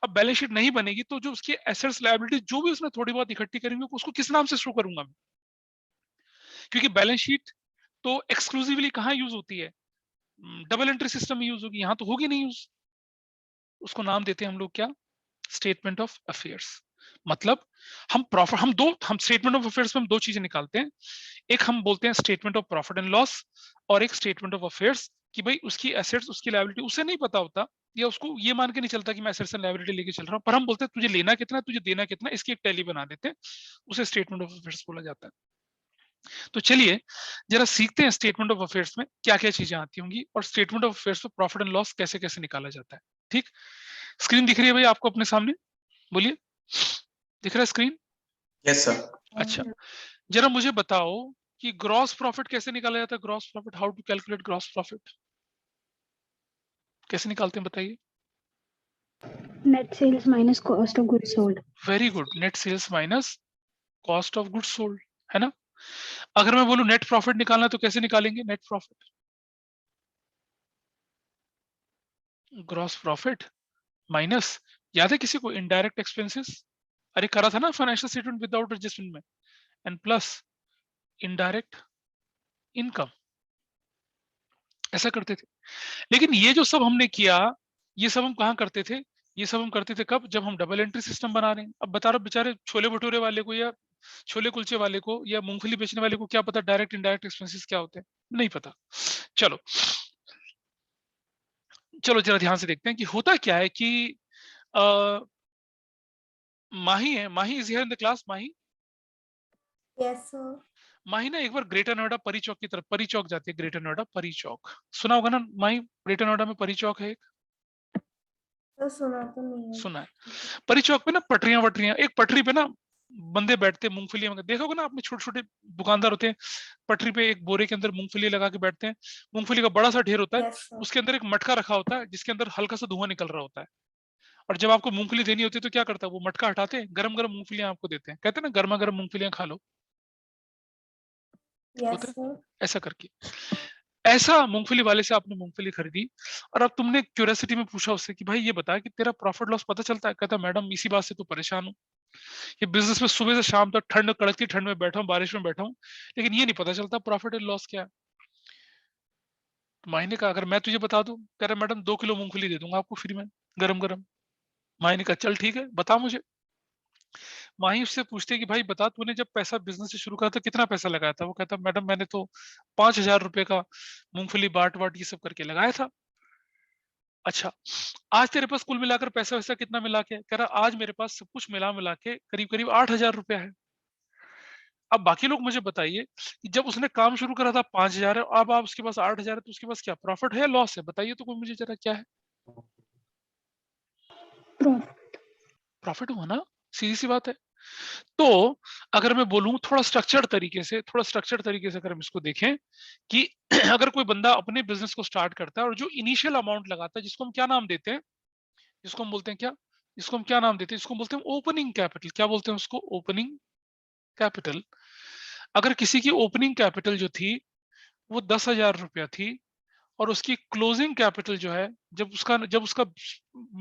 अब बैलेंस शीट नहीं बनेगी तो जो उसकी एसेट्स लायबिलिटी जो भी उसने थोड़ी बहुत इकट्ठी करेंगे उसको किस नाम से शो करूंगा मैं? क्योंकि बैलेंस शीट तो एक्सक्लूसिवली कहाँ यूज होती है? डबल एंट्री सिस्टम में यूज होगी, यहाँ तो होगी नहीं यूज। उसको नाम देते हैं हम लोग क्या? Statement of affairs. मतलब हम प्रॉफिट, हम स्टेटमेंट ऑफ अफेयर्स में हम दो चीजें निकालते हैं, एक हम बोलते हैं statement of profit and loss, और एक स्टेटमेंट ऑफ अफेयर्स कि भाई उसकी एसेट्स उसकी लायबिलिटी उसे नहीं पता होता, या उसको ये मान के नहीं चलता कि मैं एसेट्स एंड लायबिलिटी लेके चल रहा हूं, पर हम बोलते हैं तुझे लेना कितना है, तुझे देना कितना है, इसकी एक टैली बना देते हैं, उसे स्टेटमेंट ऑफ अफेयर्स बोला जाता है। तो चलिए जरा सीखते हैं स्टेटमेंट ऑफ अफेयर्स में क्या क्या चीजें आती होंगी और स्टेटमेंट ऑफ अफेयर्स में प्रॉफिट एंड लॉस कैसे कैसे निकाला जाता है। ठीक, स्क्रीन दिख रही है भाई आपको अपने सामने? बोलिए, दिख रहा है स्क्रीन? Yes, sir. अच्छा, जरा मुझे बताओ कि ग्रॉस प्रॉफिट कैसे निकाला जाता है? Gross profit, how to calculate gross profit, कैसे निकालते हैं बताइए? Net sales minus cost of goods sold. Very good, net sales minus cost of goods sold, है ना? अगर मैं बोलूं नेट प्रॉफिट निकालना तो कैसे निकालेंगे net profit? Gross profit minus, याद है किसी को, इनडायरेक्ट एक्सपेंसेस, अरे करा था ना फाइनेंशियल स्टेटमेंट विदाउट एडजस्टमेंट में, एंड प्लस इनडायरेक्ट इनकम, ऐसा करते थे। लेकिन ये जो सब हमने किया, ये सब हम कहाँ करते थे? ये सब हम करते थे कब? जब हम डबल एंट्री सिस्टम बना रहे हैं। अब बता रहा बेचारे छोले भटूरे वाले को या छोले कुलचे वाले को या मूंगफली बेचने वाले को क्या पता डायरेक्ट इनडायरेक्ट एक्सपेंसेस क्या होते हैं? नहीं पता। चलो चलो जरा ध्यान से देखते हैं कि होता क्या है कि माही है, Mahi is here in the class. Mahi, Yes, sir. Mahi ना एक बार ग्रेटर नोएडा परी चौक की तरफ, परी चौक जाती है, ग्रेटर नोएडा परी चौक, सुना होगा ना माही? ग्रेटर नोएडा में परी चौक है एक, तो सुना तो नहीं है। सुना है? परी चौक पे ना पटरियां वटरियां, एक पटरी पे ना बंदे बैठते हैं मूंगफली में, देखोगे ना आपने, छोटे छोटे दुकानदार होते हैं, पटरी पे एक बोरे के अंदर मूंगफली लगा के बैठते हैं, मूंगफली का बड़ा सा ढेर होता है, Yes, sir. उसके अंदर एक मटका रखा होता है जिसके अंदर हल्का सा धुआं निकल रहा होता है, और जब आपको मूंगफली देनी होती है तो क्या करता है, वो मटका हटाते हैं, गरम गरम मूंगफलियां आपको देते हैं, कहते हैं ना गर्मा गर्म मूंगफलियां खा लो, Yes, होता है sir. ऐसा करके। ऐसा मूंगफली वाले से आपने मूंगफली खरीदी और अब तुमने क्यूरियोसिटी में पूछा उससे कि भाई ये बता कि तेरा प्रॉफिट लॉस पता चलता है? कहता मैडम इसी बात से तो परेशान हूँ, ये बिजनेस में सुबह से शाम तक ठंड, कड़कती ठंड में बैठा हूँ, बारिश में बैठा हूँ, लेकिन ये नहीं पता चलता प्रॉफिट एंड लॉस क्या है। मायने का अगर मैं तुझे बता दूं, कह रहा मैडम 2 किलो मूंगफली दे दूंगा आपको फ्री में गरम गरम। मायने का चल ठीक है बता मुझे। माही उससे पूछते कि भाई बता तूने जब पैसा बिजनेस से शुरू करा था कितना पैसा लगाया था? वो कहता मैडम मैंने तो 5,000 रुपए का मूंगफली बाट वाट ये सब करके लगाया था। अच्छा, आज तेरे पास कुल मिलाकर पैसा वैसा कितना मिला के? कह रहा आज मेरे पास सब कुछ मिला के करीब करीब 8,000 रुपया है। अब बाकी लोग मुझे बताइए कि जब उसने काम शुरू करा था 5,000 है, अब आप उसके पास 8,000 है, तो उसके पास क्या प्रॉफिट है या लॉस है? बताइए तो कोई मुझे जरा, क्या है? प्रॉफिट हुआ ना, सीधी सी बात है। तो अगर मैं बोलूं थोड़ा स्ट्रक्चर्ड तरीके से, अगर हम इसको देखें कि अगर कोई बंदा अपने बिजनेस को स्टार्ट करता है और जो इनिशियल अमाउंट लगाता है, जिसको हम क्या नाम देते हैं, जिसको हम बोलते हैं क्या, जिसको हम क्या नाम देते हैं, जिसको हम बोलते हैं ओपनिंग कैपिटल। क्या बोलते हैं उसको? Opening capital. अगर किसी की ओपनिंग कैपिटल जो थी वो 10,000 रुपया थी और उसकी क्लोजिंग कैपिटल जो है, जब उसका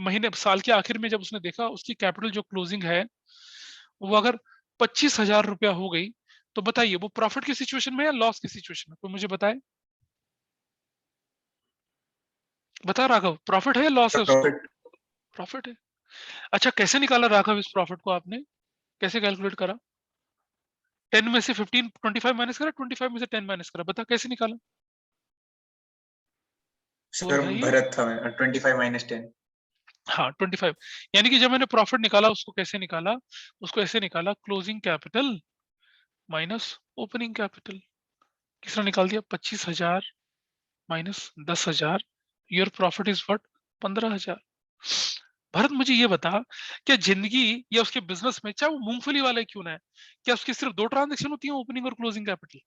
महीने साल के आखिर में जब उसने देखा उसकी कैपिटल जो क्लोजिंग है वो अगर 25,000 रुपया हो गई, तो बताइए वो प्रॉफिट की सिचुएशन में या लॉस की सिचुएशन में? कोई मुझे बताए, बता राघव, प्रॉफिट है या लॉस है उसको? Profit. प्रॉफिट है। अच्छा, कैसे निकाला राघव इस प्रॉफिट को आपने, कैसे कैलकुलेट करा? 10 में से 15 25 माइनस करा, 25 में से 10 माइनस करा, बता कैसे निकाला? Sir, भाई भरत था मैं, 25 minus 10. हाँ 25, यानी कि जब मैंने प्रॉफिट निकाला उसको कैसे निकाला? उसको ऐसे निकाला, closing capital minus opening capital. किसने निकाल दिया? 25,000 minus 10,000, your profit is what? 15,000। Bharat मुझे ये बता, क्या जिंदगी या उसके बिजनेस में, चाहे वो मूंगफली वाला ही क्यों ना है, क्या उसकी सिर्फ 2 ट्रांजैक्शन होती हैं, ओपनिंग और क्लोजिंग कैपिटल?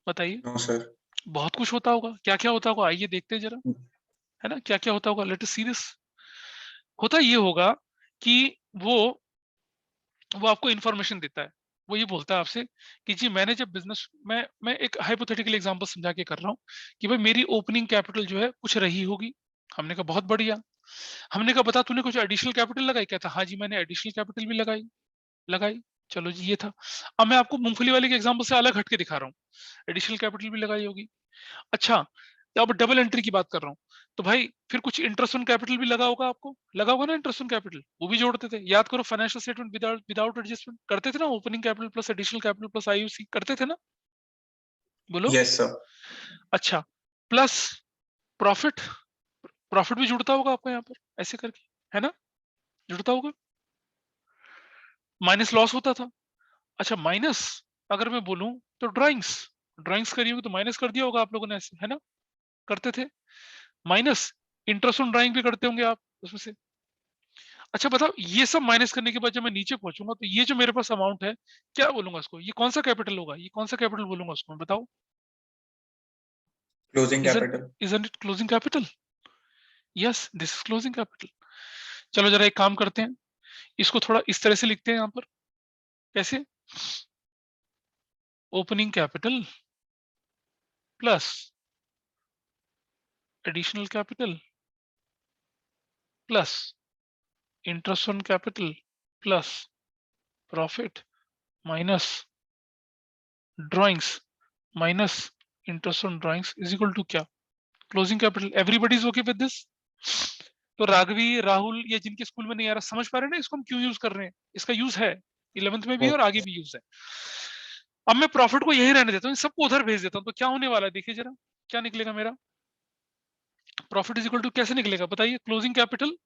बताइए। No, sir. बहुत कुछ होता होगा। क्या क्या होता होगा, आइए देखते हैं जरा, है ना, क्या क्या होता होगा। Let us see this. होता ये होगा कि वो आपको इंफॉर्मेशन देता है। वो ये बोलता है आपसे कि जी मैंने जब बिजनेस, मैं एक हाइपोथेटिकल एग्जांपल समझा के कर रहा हूँ कि भाई मेरी ओपनिंग कैपिटल जो है कुछ रही होगी। हमने कहा बहुत बढ़िया। हमने कहा बता तूने कुछ एडिशनल कैपिटल लगाई? कहता हाँ जी मैंने एडिशनल कैपिटल भी लगाई लगाई। चलो जी ये था। अब मैं आपको मूंगफली वाले के एग्जांपल से अलग हटके दिखा रहा हूँ। एडिशनल कैपिटल भी लगाई होगी। अच्छा, तो अब डबल एंट्री की बात कर रहा हूँ, तो भाई फिर कुछ इंटरेस्ट ऑन कैपिटल भी लगा होगा, आपको लगा होगा ना इंटरेस्ट ऑन कैपिटल, वो भी जोड़ते थे। याद करो फाइनेंशियल स्टेटमेंट विदाउट एडजस्टमेंट करते थे ना, opening capital plus additional capital plus IUC करते थे ना, बोलो। Yes, sir. अच्छा, प्लस प्रॉफिट, प्रॉफिट भी जुड़ता होगा आपको यहाँ पर ऐसे करके, है ना, जुड़ता होगा। माइनस लॉस होता था। अच्छा माइनस अगर मैं बोलूं तो ड्राइंग्स, ड्राइंग्स करी होगी तो माइनस कर दिया होगा आप लोगों ने ऐसे, है ना, करते थे। माइनस इंटरेस्ट ऑन ड्राइंग भी करते होंगे आप उसमें से। अच्छा बताओ, ये सब माइनस करने के बाद जब मैं नीचे पहुंचूंगा तो ये जो मेरे पास अमाउंट है, क्या बोलूंगा इसको, ये कौन सा कैपिटल होगा, ये कौन सा कैपिटल बोलूंगा उसको, बताओ। Closing isn't capital. isn't it closing capital? Yes, this is closing capital. चलो जरा एक काम करते हैं, इसको थोड़ा इस तरह से लिखते हैं यहाँ पर। कैसे? Opening capital plus additional capital plus interest on capital plus profit minus drawings minus interest on drawings is equal to क्या? Closing capital. Everybody is okay with this? तो राघवी, राहुल, ये जिनके स्कूल में नहीं आ रहा, समझ पा रहे हैं ना इसको हम क्यों यूज कर रहे हैं? इसका यूज है 11th में भी और आगे भी यूज है। अब मैं प्रॉफिट को यही रहने देता हूँ, सबको उधर भेज देता हूँ, तो क्या होने वाला है देखिए जरा, क्या निकलेगा मेरा? प्रॉफिट इज इक्वल टू कैसे निकलेगा बताइए? क्लोजिंग कैपिटल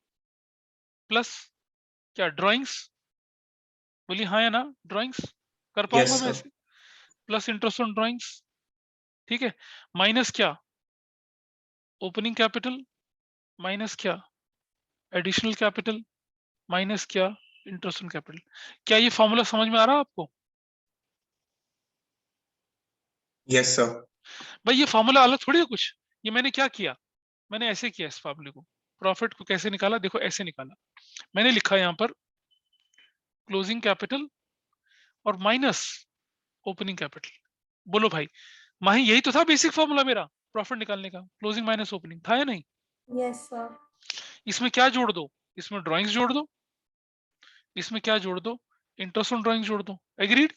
प्लस क्या, ड्राइंग्स, बोलिए हाँ या ना, ड्राइंग्स कर Yes, पाऊंगा मैं sir. ऐसे, प्लस इंटरेस्ट ऑन ड्राइंग्स, ठीक है, माइनस क्या, ओपनिंग कैपिटल, माइनस क्या, एडिशनल कैपिटल, माइनस क्या, इंटरेस्ट ऑन कैपिटल। क्या ये फॉर्मूला समझ में आ रहा है आपको? Yes, sir. भाई ये फॉर्मूला अलग थोड़ी है कुछ। ये मैंने क्या किया, मैंने ऐसे किया इस फॉर्मूले को। प्रॉफिट को कैसे निकाला, देखो ऐसे निकाला। मैंने लिखा यहाँ पर क्लोजिंग कैपिटल और माइनस ओपनिंग कैपिटल। बोलो भाई, माही यही तो था बेसिक फॉर्मूला मेरा प्रॉफिट निकालने का, क्लोजिंग माइनस ओपनिंग, था या नहीं? Yes, sir. इसमें क्या जोड़ दो, इसमें ड्राइंग्स जोड़ दो, इसमें क्या जोड़ दो, इंटरेस्ट ऑन ड्राइंग्स जोड़ दो। एग्रीड?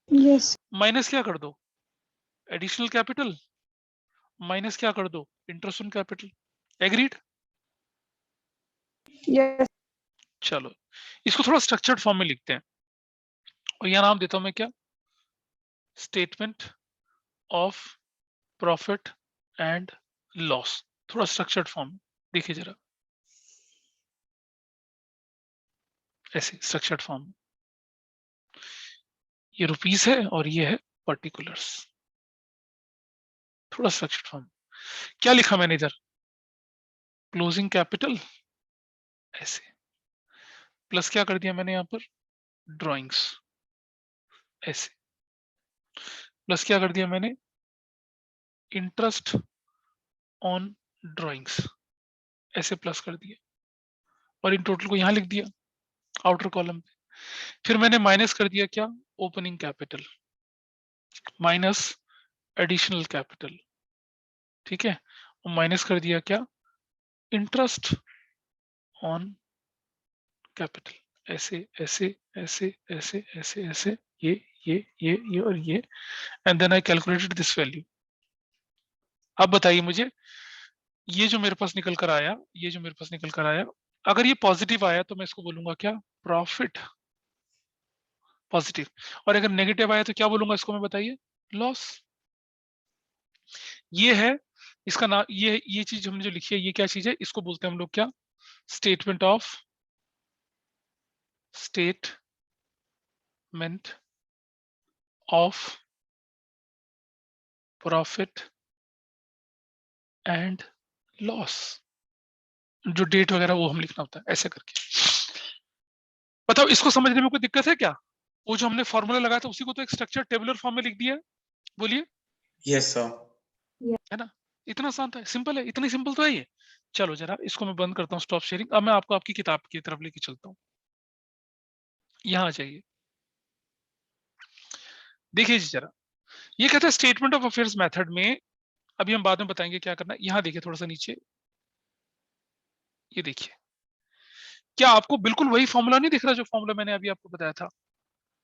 Yes. माइनस क्या कर दो, एडिशनल कैपिटल, माइनस क्या कर दो, interest on capital. Agreed? Yes. चलो इसको थोड़ा स्ट्रक्चर्ड फॉर्म में लिखते हैं, और यह नाम देता हूं मैं क्या, statement of profit and loss. थोड़ा स्ट्रक्चर्ड फॉर्म देखिए जरा, ऐसे स्ट्रक्चर्ड फॉर्म। ये रुपीस है और ये है पर्टिकुलर्स, थोड़ा स्ट्रक्चर्ड फॉर्म। क्या लिखा मैंने इधर, क्लोजिंग कैपिटल ऐसे, प्लस क्या कर दिया मैंने यहाँ पर, ड्राइंग्स ऐसे, प्लस क्या कर दिया मैंने, इंटरेस्ट ऑन ड्राइंग्स ऐसे प्लस कर दिया, और इन टोटल को यहाँ लिख दिया आउटर कॉलम पे। फिर मैंने माइनस कर दिया क्या, opening capital minus additional capital, ठीक है, और माइनस कर दिया क्या, इंटरेस्ट ऑन कैपिटल ऐसे ऐसे ऐसे ऐसे ऐसे ऐसे, ये और ये, and then I calculated this value. अब बताइए मुझे, ये जो मेरे पास निकल कर आया, ये जो मेरे पास निकल कर आया, अगर ये पॉजिटिव आया तो मैं इसको बोलूंगा क्या, प्रॉफिट पॉजिटिव, और अगर नेगेटिव आया तो क्या बोलूंगा इसको मैं, बताइए, लॉस। ये है इसका नाम, ये चीज हमने जो लिखी है ये क्या चीज है, इसको बोलते हैं हम लोग क्या, statement of profit and loss. जो डेट वगैरह वो हम लिखना होता है ऐसे करके। बताओ इसको समझने में कोई दिक्कत है क्या? वो जो हमने फॉर्मूला लगाया था उसी को तो एक स्ट्रक्चर टेबुलर फॉर्म में लिख दिया है। बोलिए, Yes, sir. है ना? इतना आसान था, सिंपल है, इतनी सिंपल तो है ये। चलो जरा इसको मैं बंद करता हूँ, स्टॉप शेयरिंग। अब मैं आपको आपकी किताब की तरफ लेके चलता हूँ। यहाँ आ जाइए, देखिए जी जरा, ये कहता है स्टेटमेंट ऑफ अफेयर्स मेथड में, अभी हम बाद में बताएंगे क्या करना है। यहाँ देखिए थोड़ा सा नीचे, ये देखिए, क्या आपको बिल्कुल वही फॉर्मूला नहीं दिख रहा जो फॉर्मूला मैंने अभी आपको बताया था?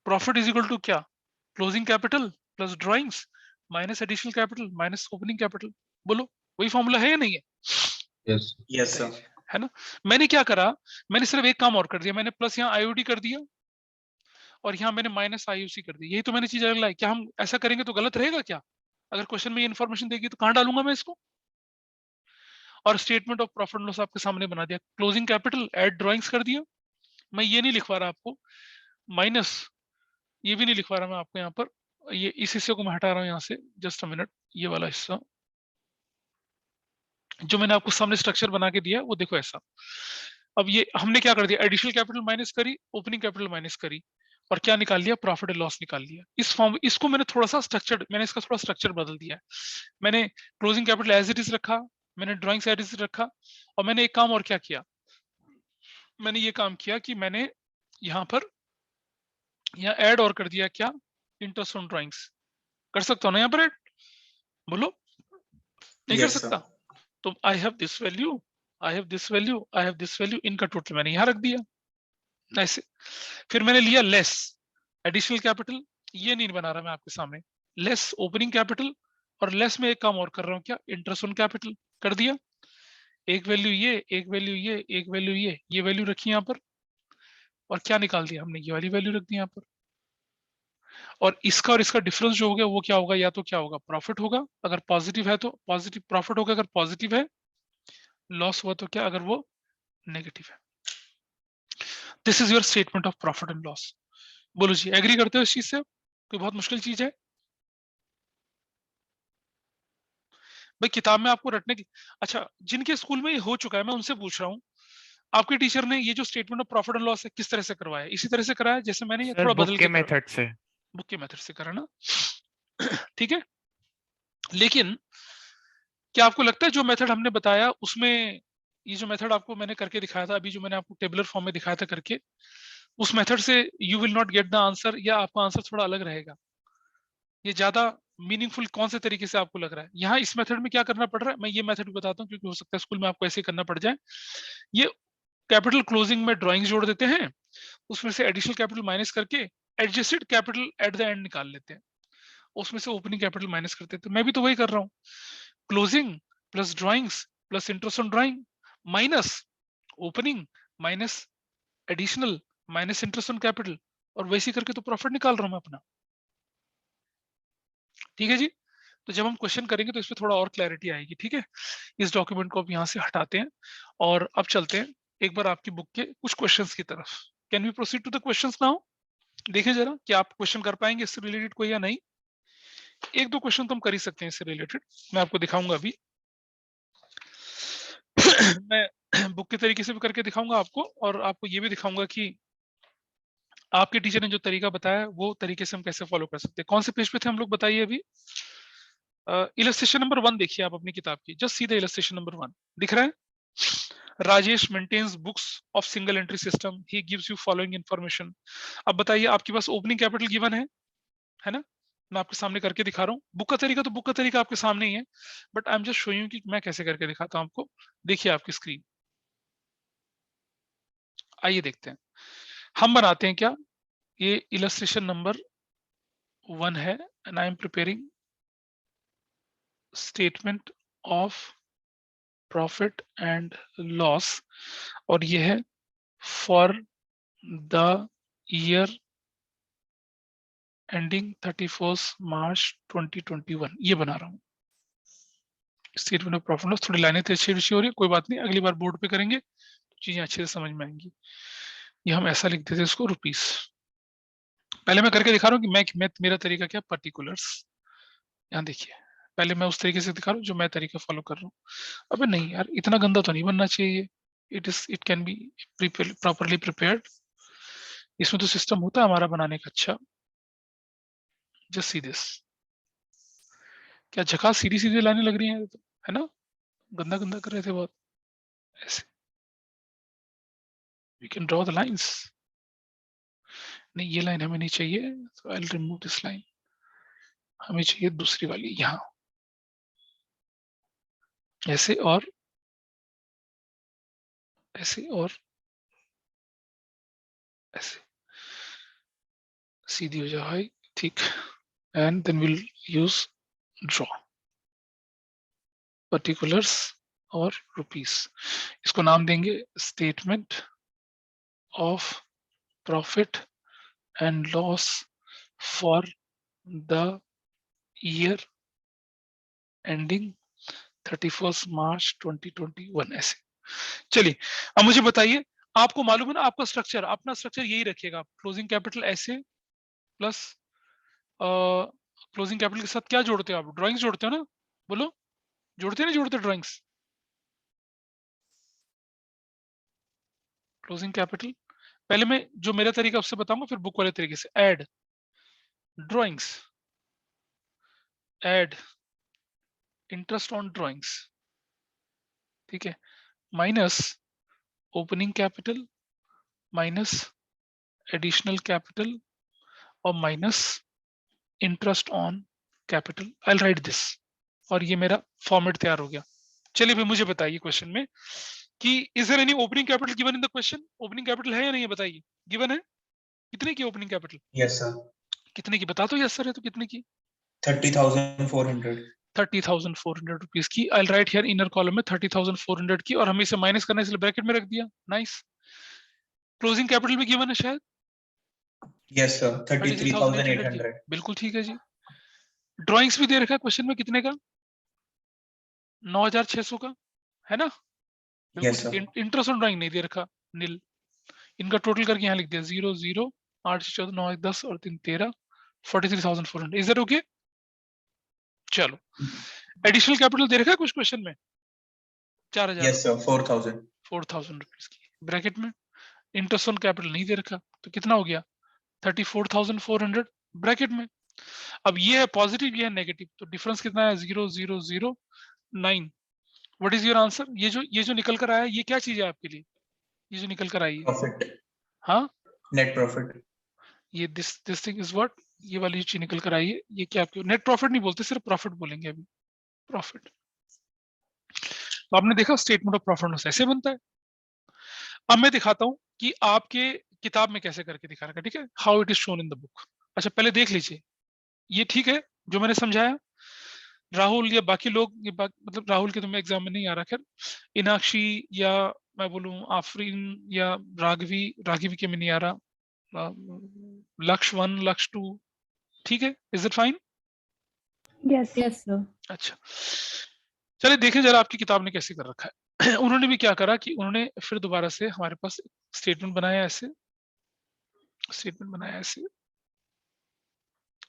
प्रॉफिट इज इक्वल टू क्या? Closing capital plus drawings minus additional capital minus opening capital. बोलो वही फॉर्मूला है या नहीं है? Yes. Yes, sir. है ना? मैंने क्या करा, मैंने सिर्फ एक काम और कर दिया, मैंने प्लस यहाँ आईओडी कर दिया और यहाँ मैंने माइनस आईयूसी कर दी। यही तो मैंने चीज अलग लाई। क्या हम ऐसा करेंगे तो गलत रहेगा क्या? अगर क्वेश्चन में ये इन्फॉर्मेशन देगी तो कहाँ डालूंगा मैं इसको? और statement of profit and loss आपके सामने बना दिया, क्लोजिंग कैपिटल ऐड ड्रॉइंग्स कर दिया। मैं ये नहीं लिखवा रहा आपको, माइनस ये भी नहीं लिखवा रहा मैं आपको यहाँ पर, ये इस हिस्से को मैं हटा रहा हूँ यहाँ से, जस्ट अ मिनट। ये वाला हिस्सा जो मैंने आपको सामने स्ट्रक्चर बना के दिया वो देखो ऐसा। अब ये हमने क्या कर दिया, एडिशनल कैपिटल माइनस करी, ओपनिंग कैपिटल माइनस करी, और क्या निकाल लिया? प्रॉफिट एंड लॉस निकाल लिया। इस फॉर्म, इसको मैंने थोड़ा सा स्ट्रक्चर, मैंने इसका थोड़ा स्ट्रक्चर बदल दिया है। मैंने closing capital as it is रखा, मैंने ड्राइंग्स एज इट इज रखा, और मैंने एक काम और क्या किया, मैंने ये काम किया कि मैंने यहाँ पर यहाँ ऐड और कर दिया क्या? Interest on drawings. कर सकता हूँ ना यहाँ पर ऐड? बोलो, नहीं कर Yes, sir. सकता? तो I have this value, I have this value, I have this value, इनका टोटल मैंने यहाँ रख दिया ऐसे। फिर मैंने लिया लेस एडिशनल कैपिटल, ये नहीं बना रहा मैं आपके सामने, लेस ओपनिंग कैपिटल, और लेस में एक काम और कर रहा हूँ क्या? इंटरेस्ट ऑन कैपिटल कर दिया। एक वैल्यू ये, एक वैल्यू ये, एक वैल्यू ये वैल्यू रखी यहाँ पर, और क्या निकाल दिया हमने? ये वाली वैल्यू रख दी यहाँ पर। और इसका डिफरेंस जो हो गया वो क्या होगा? या तो क्या होगा? प्रॉफिट होगा, अगर पॉजिटिव है तो पॉजिटिव प्रॉफिट होगा, अगर पॉजिटिव है। लॉस हुआ तो क्या? अगर वो नेगेटिव है। This is your statement of profit and loss. बोलो जी, एग्री करते हो इस चीज से? कोई बहुत मुश्किल चीज है भाई किताब में आपको रटने की? अच्छा, जिनके स्कूल में ये हो चुका है मैं उनसे पूछ रहा हूँ, आपके टीचर ने ये जो statement of profit and loss है किस तरह से करवाया? इसी तरह से कराया जैसे मैंने, ये सर थोड़ा बुक बदल के के करा? मेथड से। बुक के मेथड से करा ना? ठीक है, लेकिन क्या आपको लगता है जो मेथड हमने बताया उसमें, ये जो मेथड आपको मैंने करके दिखाया था अभी, जो मैंने आपको टेबुलर फॉर्म में दिखाया था करके, उस मेथड से you will not get the answer, या आपका आंसर थोड़ा अलग रहेगा? ये ज्यादा मीनिंगफुल कौन से तरीके से आपको लग रहा है? यहाँ इस मेथड में क्या करना पड़ रहा है, मैं ये मेथड भी बताता हूँ, क्योंकि हो सकता है स्कूल में आपको ऐसे करना पड़ जाए। ये कैपिटल क्लोजिंग में ड्राइंग्स जोड़ देते हैं, उसमें से एडिशनल कैपिटल माइनस करके adjusted capital at the end निकाल लेते हैं, उसमें से ओपनिंग कैपिटल माइनस करते हैं। तो मैं भी तो वही कर रहा हूँ, closing plus drawings plus interest on drawing minus opening minus additional minus interest on capital, और वैसे करके तो प्रॉफिट निकाल रहा हूं मैं अपना। ठीक है जी, तो जब हम क्वेश्चन करेंगे तो इसमें थोड़ा और क्लैरिटी आएगी। ठीक है, इस डॉक्यूमेंट को अब यहाँ से हटाते हैं और अब चलते हैं एक बार आपकी बुक के कुछ क्वेश्चंस की तरफ। Can we proceed to the questions now? देखें जरा कि आप क्वेश्चन कर पाएंगे इससे रिलेटेड कोई या नहीं। एक दो क्वेश्चन तो हम कर ही सकते हैं इससे रिलेटेड, मैं आपको दिखाऊंगा अभी। मैं बुक के तरीके से भी करके दिखाऊंगा आपको, और आपको ये भी दिखाऊंगा कि आपके टीचर ने जो तरीका बताया है वो तरीके से हम कैसे फॉलो कर सकते हैं। कौन से पेज पे थे हम लोग, बताइए अभी? इलस्ट्रेशन नंबर 1 देखिए आप अपनी किताब की, just see the illustration number 1, दिख रहा है? Rajesh maintains books of single entry system, he gives you following information. अब बताइए, आपके पास ओपनिंग कैपिटल गिवन है ना? मैं आपके सामने करके दिखा रहा हूँ। बुक का तरीका तो बुक का तरीका आपके सामने ही है, but I am just showing कि मैं कैसे करके दिखाता हूँ आपको। देखिए आपकी स्क्रीन, आइए देखते हैं हम बनाते हैं क्या। ये इलस्ट्रेशन नंबर 1 है, and I am preparing statement of profit and loss, और ये है for the year ending 31 March 2021, ये बना रहा हूँ स्टेटमेंट ऑफ प्रॉफिट लॉस। थोड़ी लाइनें अच्छी हो रही है, कोई बात नहीं, अगली बार बोर्ड पे करेंगे तो चीजें अच्छे से समझ में आएंगी। ये हम ऐसा लिख देते इसको रुपीस। पहले मैं करके दिखा रहा हूँ कि मैं मेरा तरीका क्या, पर्टिकुलर्स। यहाँ देखिए, पहले मैं उस तरीके से दिखा रहा हूँ जो मैं तरीका फॉलो कर रहा हूँ। अबे नहीं यार, इतना गंदा तो नहीं बनना चाहिए। it can be properly prepared. इसमें तो सिस्टम होता है हमारा बनाने का। अच्छा, जस्ट सी दिस, क्या झकास सीधी सीधी लाइनें लग रही हैं, है ना? गंदा गंदा कर रहे थे बहुत, ऐसे we can draw the lines. नहीं, ये लाइन हमें नहीं चाहिए, so I'll remove this line. हमें चाहिए दूसरी वाली, यहाँ ऐसे और ऐसे और ऐसे, सीधी हो जाए, ठीक। And then will use draw particulars और रुपीस। इसको नाम देंगे statement of profit and loss for the year ending 31 March 2021, ऐसे। चलिए, अब मुझे बताइए, आपको मालूम है ना आपका स्ट्रक्चर, अपना स्ट्रक्चर यही रखिएगा, क्लोजिंग कैपिटल ऐसे प्लस क्लोजिंग कैपिटल के साथ क्या जोड़ते हो आप? ड्राइंग्स जोड़ते हो ना? बोलो, जोड़ते नहीं जोड़ते ड्राइंग्स? क्लोजिंग कैपिटल पहले मैं जो मेरा तरीका उससे बताऊंगा, फिर बुक वाले तरीके से। Add drawings, add interest on drawings, ठीक है, minus opening capital minus additional capital और minus interest on capital. I will write this, और ये मेरा फॉर्मेट तैयार हो गया। चलिए भाई, मुझे बताइए क्वेश्चन में कि is there any opening capital given in the question? Opening capital है या नहीं है, बताइए। गिवन है, कितने की ओपनिंग कैपिटल? Yes, sir. कितने की बता दो, यस सर है तो कितने की? 30,400. 30,400 रुपीज की। आई will right here inner column में 30,400 की, और हमें इसे माइनस करना है इसलिए ब्रैकेट में रख दिया। नाइस। क्लोजिंग कैपिटल भी गिवन है शायद। Yes, sir. 33,800 33,800. बिल्कुल ठीक है जी। ड्राइंग्स भी दे रखा है क्वेश्चन में, कितने का? 9,600 का, है ना? Yes, sir. Interest on drawing नहीं दे रखा, नील। इनका टोटल करके यहाँ लिख दिया 0 0 8 से 14 9 1 10 और 3 13 43,400। Is that okay? चलो, एडिशनल कैपिटल दे रखा है कुछ क्वेश्चन में, 4,000। Yes, sir. 4,000. 4,000 रुपीज की ब्रैकेट में। इंटरेस्ट ऑन कैपिटल नहीं दे रखा, तो कितना हो गया? 34,400 ब्रैकेट में। अब ये है पॉजिटिव, ये है नेगेटिव, तो डिफरेंस कितना है? 0 0 0 9। What is your answer? ये जो निकल कर आया, ये क्या चीज है आपके लिए? ये जो निकल कर आई है, Profit. हाँ, Net profit. ये दिस थिंग इज व्हाट, ये वाली चीज निकल कर आई है, ये क्या आपके? नेट प्रॉफिट नहीं बोलते, सिर्फ प्रॉफिट बोलेंगे अभी, प्रॉफिट। तो आपने देखा स्टेटमेंट ऑफ प्रॉफिट लॉस ऐसे बनता है। अब मैं दिखाता हूं कि आपके किताब में कैसे करके दिखा रखा है, ठीक है, how it is shown in the book. अच्छा, पहले देख लीजिए, ये ठीक है जो मैंने समझाया? राहुल या बाकी लोग, मतलब राहुल के तो मैं एग्जाम में नहीं आ रहा, खैर इनाक्षी या मैं बोलूं आफरीन या राघवी के में नहीं आ रहा, लक्ष्य 1 लक्ष्य 2, ठीक है, is it fine? Yes. Yes, sir. अच्छा, चलिए देखें जरा आपकी किताब ने कैसे कर रखा है। उन्होंने भी क्या करा कि उन्होंने फिर दोबारा से हमारे पास स्टेटमेंट बनाया, ऐसे स्टेटमेंट बनाया, ऐसे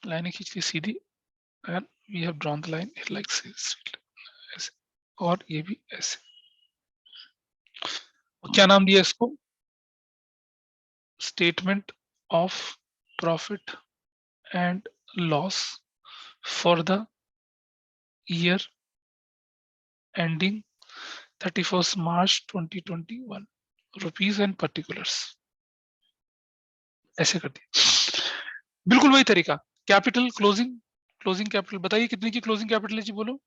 लाइनें खींच ली सीधी, and we have drawn the line like ऐसे, और ये भी ऐसे। और क्या नाम दिया इसको? Statement of profit and loss for the year ending 31 March 2021, rupees and particulars, ऐसे कर दिया। बिल्कुल वही तरीका। कैपिटल क्लोजिंग कैपिटल बताइए कितने की क्लोजिंग कैपिटल है जी, बोलो।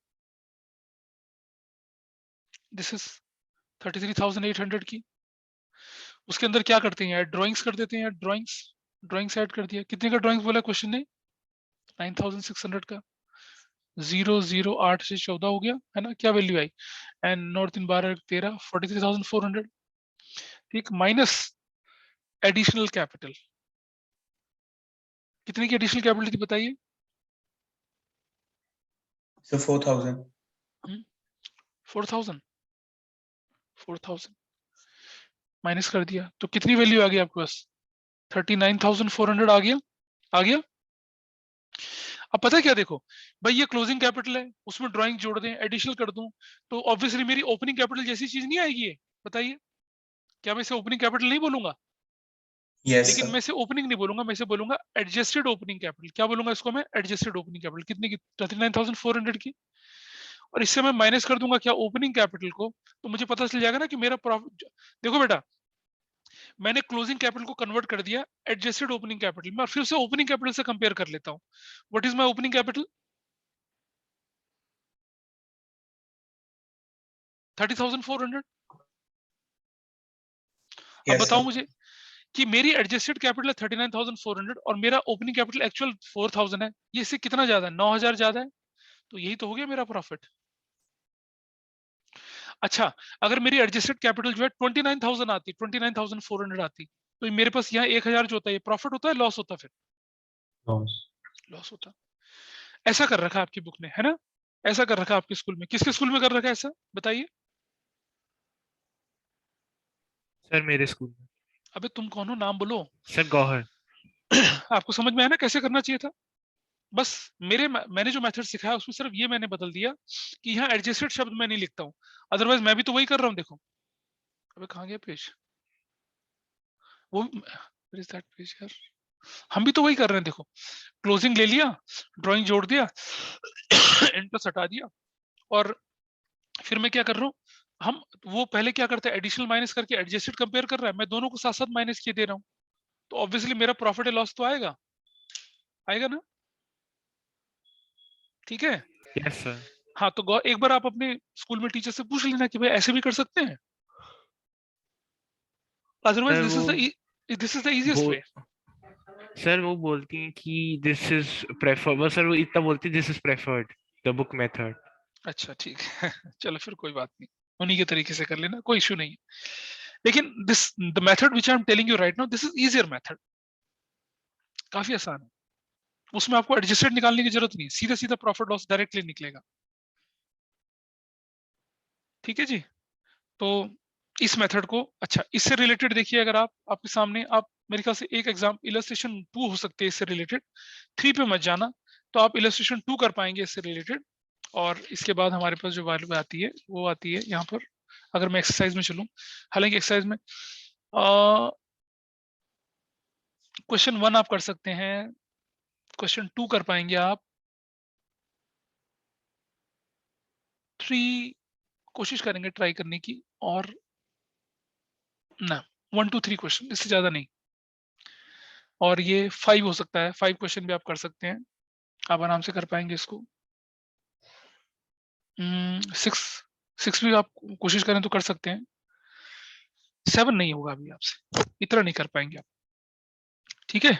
दिस इज 33,800 की। उसके अंदर क्या करते हैं? ड्राइंग्स कर देते हैं, ड्राइंग्स ऐड कर दिया। कितने का ड्राइंग्स बोला क्वेश्चन ने? 9,600 का। 0 0 8 से 14 हो गया, है ना? क्या वैल्यू आई? एंड 9 3 12 13 43,400, ठीक, माइनस एडिशनल कैपिटल। कितने की एडिशनल कैपिटल थी बताइए? So 4,000. 4,000 माइनस कर दिया, तो कितनी वैल्यू आ गई आपके पास? 39,400 आ गया। अब पता है क्या, देखो भाई, ये क्लोजिंग कैपिटल है, उसमें ड्राइंग जोड़ दें, एडिशनल कर दूं, तो ऑब्वियसली मेरी ओपनिंग कैपिटल जैसी चीज नहीं आएगी ये, बताइए। क्या मैं इसे ओपनिंग कैपिटल नहीं बोलूंगा? Yes, लेकिन sir. मैं इसे ओपनिंग नहीं बोलूंगा, मैं इसे बोलूंगा एडजस्टेड ओपनिंग कैपिटल। क्या बोलूंगा इसको मैं? Adjusted opening capital. कितने की? 39,400 की। और इससे मैं माइनस कर दूंगा क्या? ओपनिंग कैपिटल को। तो मुझे पता चल जाएगा ना कि मेरा प्रॉफिट, देखो बेटा, मैंने क्लोजिंग कैपिटल को कन्वर्ट कर दिया एडजस्टेड ओपनिंग कैपिटल में, और फिर उसे ओपनिंग कैपिटल से कंपेयर कर लेता हूं। What is my opening capital? 30,400। अब Yes, बताओ sir. मुझे कि मेरी एडजस्टेड कैपिटल है 39,400 और मेरा ओपनिंग कैपिटल एक्चुअल 4,000 है। ये इससे कितना ज्यादा है? 9,000 ज्यादा है। तो यही तो हो गया मेरा प्रॉफिट। अच्छा, अगर मेरी एडजस्टेड कैपिटल जो है 29,000 आती, 29,400 आती, तो मेरे पास यहाँ 1,000 जो होता है, ये प्रॉफिट होता है, लॉस होता? फिर लॉस। लॉस होता। ऐसा कर रखा है आपकी बुक ने, है ना? ऐसा कर रखा है आपके स्कूल में। किसके स्कूल में कर रखा है ऐसा, बताइए? सर मेरे स्कूल में। अबे तुम कौन हो? नाम बोलो। सर गौहर। आपको समझ में आया ना कैसे करना चाहिए था? बस मैंने जो मेथड सिखाया उसमें सिर्फ ये मैंने बदल दिया कि यहाँ एडजस्टेड शब्द मैं नहीं लिखता हूँ। अदरवाइज मैं भी तो वही कर रहा हूँ, देखो। अबे कहाँ गया पेज? वो इज दैट पेज यार? हम भी तो वही कर रहे हैं, देखो। क्लोजिंग ले लिया, ड्राइंग जोड़ दिया, एंटर हटा दिया, और फिर मैं क्या कर रहा हूँ, हम वो पहले क्या करते हैं, एडिशनल माइनस करके एडजस्टेड कंपेयर कर रहा है, मैं दोनों को साथ साथ माइनस किए दे रहा हूँ। तो ऑब्वियसली मेरा प्रॉफिट या लॉस तो आएगा, आएगा ना? ठीक है। Yes sir. हाँ, तो एक बार आप अपने स्कूल में टीचर से पूछ लेना कि भाई ऐसे भी कर सकते हैं। Otherwise this is the easiest way. Sir वो बोलती हैं कि दिस इज प्रेफर, बस सर वो इतना बोलती है, this is preferred the book method. अच्छा ठीक है। चलो फिर कोई बात नहीं, उन्हीं के तरीके से कर लेना, कोई इशू नहीं है। लेकिन this the method which I am telling you right now, this is easier method. काफी आसान है। उसमें आपको एडजस्टेड निकालने की जरूरत नहीं, सीधा सीधा प्रॉफिट लॉस डायरेक्टली निकलेगा। ठीक है जी। तो इस मेथड को, अच्छा इससे रिलेटेड देखिए, अगर आप आपके सामने, आप मेरे ख्याल से एक एग्जाम इलस्ट्रेशन 2 हो सकते हैं इससे रिलेटेड, 3 पे मत जाना। तो आप इलस्ट्रेशन 2 कर पाएंगे इससे रिलेटेड। और इसके बाद हमारे पास जो वैल्यू आती है वो आती है यहाँ पर। अगर मैं एक्सरसाइज में चलूं, हालांकि एक्सरसाइज में क्वेश्चन 1 आप कर सकते हैं, क्वेश्चन 2 कर पाएंगे आप, 3 कोशिश करेंगे ट्राई करने की, और ना 1 2 3 क्वेश्चन, इससे ज्यादा नहीं। और ये 5 हो सकता है, 5 क्वेश्चन भी आप कर सकते हैं, आप आराम से कर पाएंगे इसको। 6 भी आप कोशिश करें तो कर सकते हैं। 7 नहीं होगा अभी आपसे, इतना नहीं कर पाएंगे आप। ठीक है,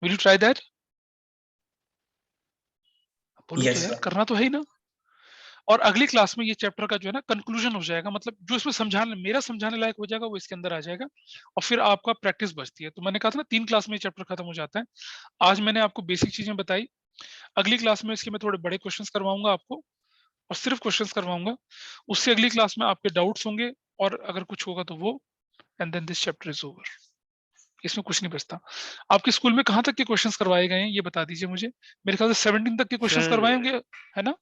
विल यू ट्राई दैट? बोलो तो Yes, यार, sir. करना तो है ही ना। और अगली क्लास में ये चैप्टर का जो है ना कंक्लूजन हो जाएगा, मतलब जो इसमें समझाने, मेरा समझाने लायक हो जाएगा वो इसके अंदर आ जाएगा, और फिर आपका प्रैक्टिस बचती है। तो मैंने कहा था ना 3 क्लास में ये चैप्टर खत्म हो जाता है। आज मैंने आपको बेसिक चीजें बताई, अगली क्लास में इसके मैं थोड़े बड़े क्वेश्चंस करवाऊंगा आपको, और सिर्फ क्वेश्चंस करवाऊंगा। उससे अगली क्लास में आपके डाउट्स होंगे, और अगर कुछ होगा तो वो, and then this chapter is over. इसमें कुछ नहीं बचता। आपके स्कूल में कहाँ तक के क्वेश्चंस करवाए गए हैं ये बता दीजिए मुझे। मेरे ख्याल से 17 तक के क्वेश्चंस करवाए होंगे, है ना?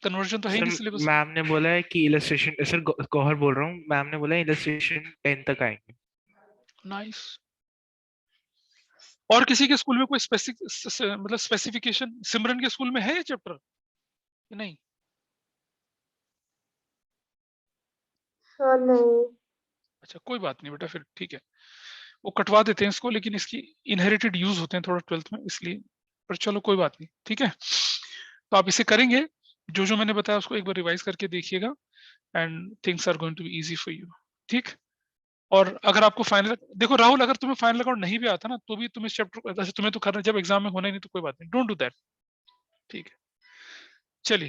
कन्वर्जन तो है ही नहीं सर सिलेबस। मैम ने बोला है कि इलस्ट्रेशन, सर गौहर बोल रहा हूँ, मैम ने बोला है इलस्ट्रेशन 10 तक आएंगे। नाइस। और किसी के स्कूल में कोई स्पेसिफिक मतलब स्पेसिफिकेशन, सिमरन के स्कूल में है ये चैप्टर कि नहीं? सर नहीं। अच्छा कोई बात नहीं बेटा, फिर ठीक है, वो कटवा देते हैं इसको, लेकिन इसकी इनहेरिटेड यूज होते हैं थोड़ा 12th में, इसलिए। पर चलो कोई बात नहीं, ठीक है। तो आप इसे करेंगे, जो जो मैंने बताया उसको एक बार रिवाइज करके देखिएगा, and things are going to be easy for you. ठीक। और अगर आपको फाइनल, देखो राहुल, अगर तुम्हें फाइनल अकाउंट नहीं भी आता ना, तो भी तुम इस चैप्टर, तुम्हें तो करना, जब एग्जाम में होना ही नहीं तो कोई बात नहीं, डोंट डू दैट। ठीक है, चलिए।